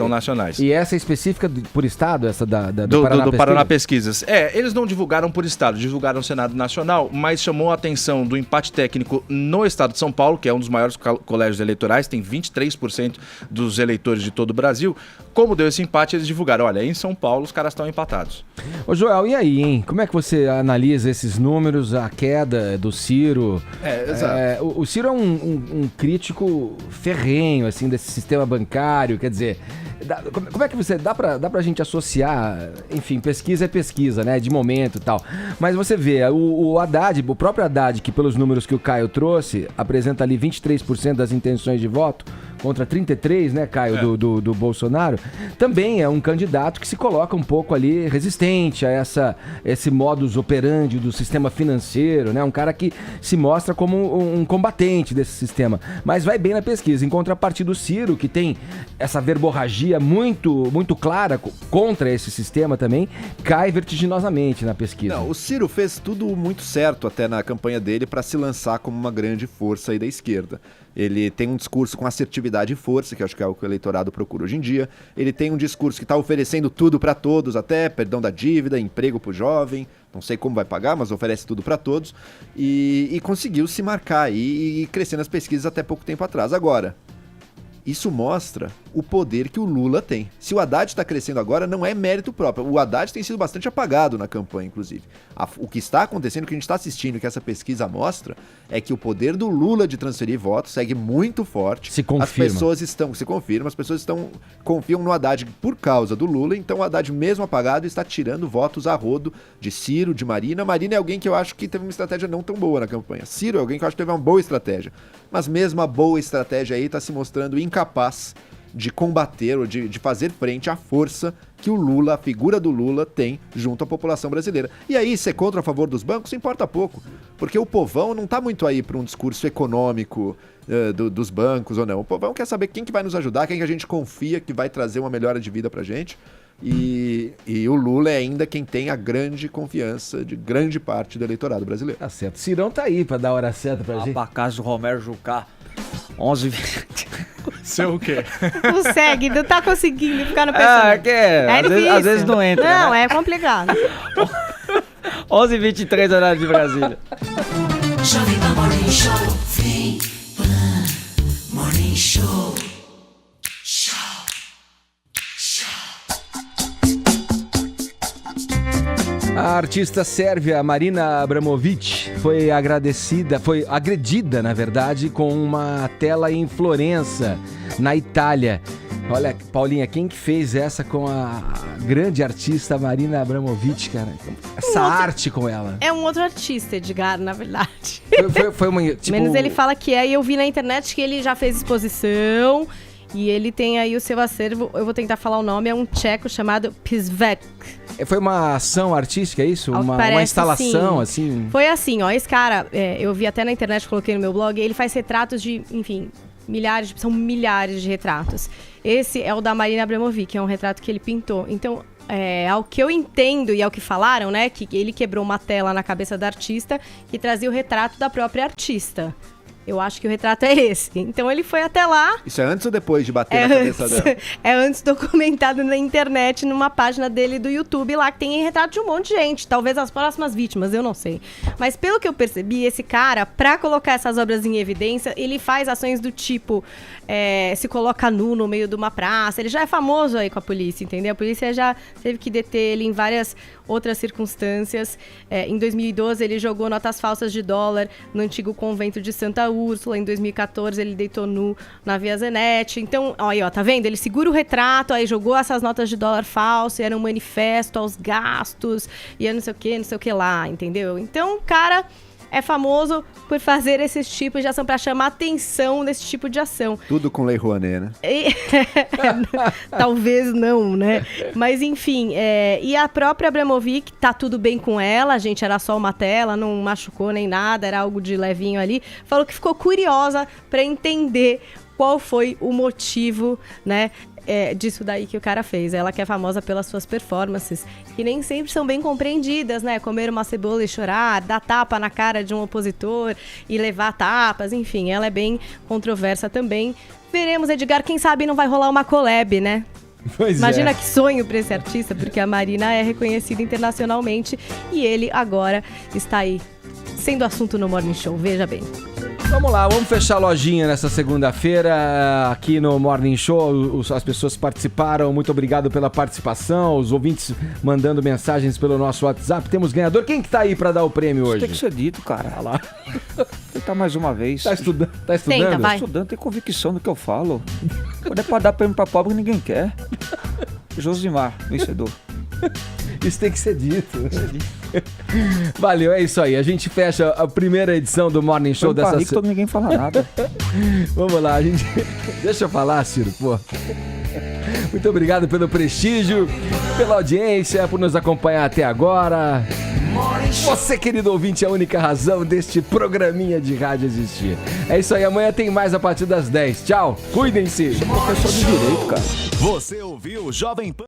E essa é específica por estado, essa do Paraná Pesquisas? Eles não divulgaram por estado, divulgaram o Senado Nacional, mas chamou a atenção do empate técnico no estado de São Paulo, que é um dos maiores colégios eleitorais, tem 23% dos eleitores de todo o Brasil. Como deu esse empate, eles divulgaram, olha, em São Paulo os caras estão empatados. Ô Joel, e aí, hein? Como é que você analisa esses números, a queda do Ciro? Exato. O Ciro é um crítico ferrenho, assim, desse sistema bancário, quer dizer... Como é que você... Dá pra gente associar... Enfim, pesquisa é pesquisa, né? De momento e tal. Mas você vê, o Haddad, o próprio Haddad, que pelos números que o Caio trouxe, apresenta ali 23% das intenções de voto, contra 33%, né, Caio, do Bolsonaro, também é um candidato que se coloca um pouco ali resistente a esse modus operandi do sistema financeiro, né? Um cara que se mostra como um combatente desse sistema. Mas vai bem na pesquisa. Em contrapartida, o Ciro, que tem essa verborragia muito, muito clara contra esse sistema também, cai vertiginosamente na pesquisa. Não, o Ciro fez tudo muito certo até na campanha dele para se lançar como uma grande força aí da esquerda. Ele tem um discurso com assertividade e força, que acho que é o que o eleitorado procura hoje em dia. Ele tem um discurso que está oferecendo tudo para todos, até perdão da dívida, emprego para o jovem, não sei como vai pagar, mas oferece tudo para todos. E conseguiu se marcar aí e crescer nas pesquisas até pouco tempo atrás. Agora, isso mostra o poder que o Lula tem. Se o Haddad está crescendo agora, não é mérito próprio. O Haddad tem sido bastante apagado na campanha, inclusive. O que está acontecendo, o que a gente está assistindo, que essa pesquisa mostra, é que o poder do Lula de transferir votos segue muito forte. Se confirma. As pessoas confiam no Haddad por causa do Lula, então o Haddad, mesmo apagado, está tirando votos a rodo de Ciro, de Marina. Marina é alguém que eu acho que teve uma estratégia não tão boa na campanha. Ciro é alguém que eu acho que teve uma boa estratégia. Mas mesmo a boa estratégia aí está se mostrando incapaz de combater ou de fazer frente à força que o Lula, a figura do Lula, tem junto à população brasileira. E aí, ser contra ou a favor dos bancos importa pouco, porque o povão não está muito aí para um discurso econômico dos bancos ou não. O povão quer saber quem que vai nos ajudar, quem que a gente confia que vai trazer uma melhora de vida pra gente. E o Lula é ainda quem tem a grande confiança de grande parte do eleitorado brasileiro. Tá certo. Cirão tá aí pra dar a hora certa pra gente. Abacate do Romero Jucá, 11h20. Seu o quê? Consegue, não tá conseguindo ficar no pensamento. Às vezes não entra. Não, né? é complicado. 11h23, horário de Brasília. Jovem Pan Morning Show. Vem Pan Morning Show. A artista sérvia Marina Abramovic foi agredida, na verdade, com uma tela em Florença, na Itália. Olha, Paulinha, quem que fez essa com a grande artista Marina Abramovic, cara? Essa arte com ela. É um outro artista, Edgar, na verdade. Foi uma... Tipo... Menos ele fala que é, e eu vi na internet que ele já fez exposição... E ele tem aí o seu acervo, eu vou tentar falar o nome, é um tcheco chamado Pizvek. Foi uma ação artística, é isso? Uma instalação, sim. Assim? Foi assim, ó, esse cara, eu vi até na internet, coloquei no meu blog, ele faz retratos de, enfim, são milhares de retratos. Esse é o da Marina Abramovic, é um retrato que ele pintou. Então, ao que eu entendo e ao que falaram, né, que ele quebrou uma tela na cabeça da artista que trazia o retrato da própria artista. Eu acho que o retrato é esse. Então ele foi até lá. Isso é antes ou depois de bater na cabeça dela? É antes, documentado na internet, numa página dele do YouTube lá, que tem retrato de um monte de gente. Talvez as próximas vítimas, eu não sei. Mas pelo que eu percebi, esse cara, pra colocar essas obras em evidência, ele faz ações do tipo, se coloca nu no meio de uma praça. Ele já é famoso aí com a polícia, entendeu? A polícia já teve que deter ele em várias outras circunstâncias. Em 2012, ele jogou notas falsas de dólar no antigo convento de Santa Úrsula, em 2014 ele deitou nu na Via Zanetti. Então, aí, ó, tá vendo? Ele segura o retrato, aí jogou essas notas de dólar falso, e era um manifesto aos gastos, e não sei o que lá, entendeu? Então, o cara é famoso por fazer esses tipos de ação, para chamar atenção desse tipo de ação. Tudo com Lei Rouanet, né? Talvez não, né? Mas enfim, e a própria Abramovic, tá tudo bem com ela, gente, era só uma tela, não machucou nem nada, era algo de levinho ali. Falou que ficou curiosa para entender qual foi o motivo, né? Disso daí que o cara fez. Ela que é famosa pelas suas performances, que nem sempre são bem compreendidas, né? Comer uma cebola e chorar, dar tapa na cara de um opositor e levar tapas, enfim, ela é bem controversa também. Veremos, Edgar, quem sabe não vai rolar uma collab, né? Pois Imagina que sonho pra esse artista, porque a Marina é reconhecida internacionalmente e ele agora está aí sendo assunto no Morning Show, veja bem. Vamos lá, vamos fechar a lojinha nessa segunda-feira aqui no Morning Show. As pessoas participaram, muito obrigado pela participação. Os ouvintes mandando mensagens pelo nosso WhatsApp. Temos ganhador. Quem que tá aí pra dar o prêmio hoje? Tem que ser dito, cara. Olha lá. Tentar mais uma vez. Tá estudando? Tenta, vai. Tô estudando, tem convicção do que eu falo. Quando é pra dar prêmio pra pobre, ninguém quer. Josimar, vencedor. Isso tem que ser dito. Valeu, é isso aí. A gente fecha a primeira edição do Morning Show dessa semana. Todo ninguém fala nada. Vamos lá, a gente. Deixa eu falar, Ciro, pô. Muito obrigado pelo prestígio, pela audiência, por nos acompanhar até agora. Você, querido ouvinte, é a única razão deste programinha de rádio existir. É isso aí, amanhã tem mais a partir das 10. Tchau, cuidem-se. Sou professor de direito, cara. Você ouviu o Jovem Pan.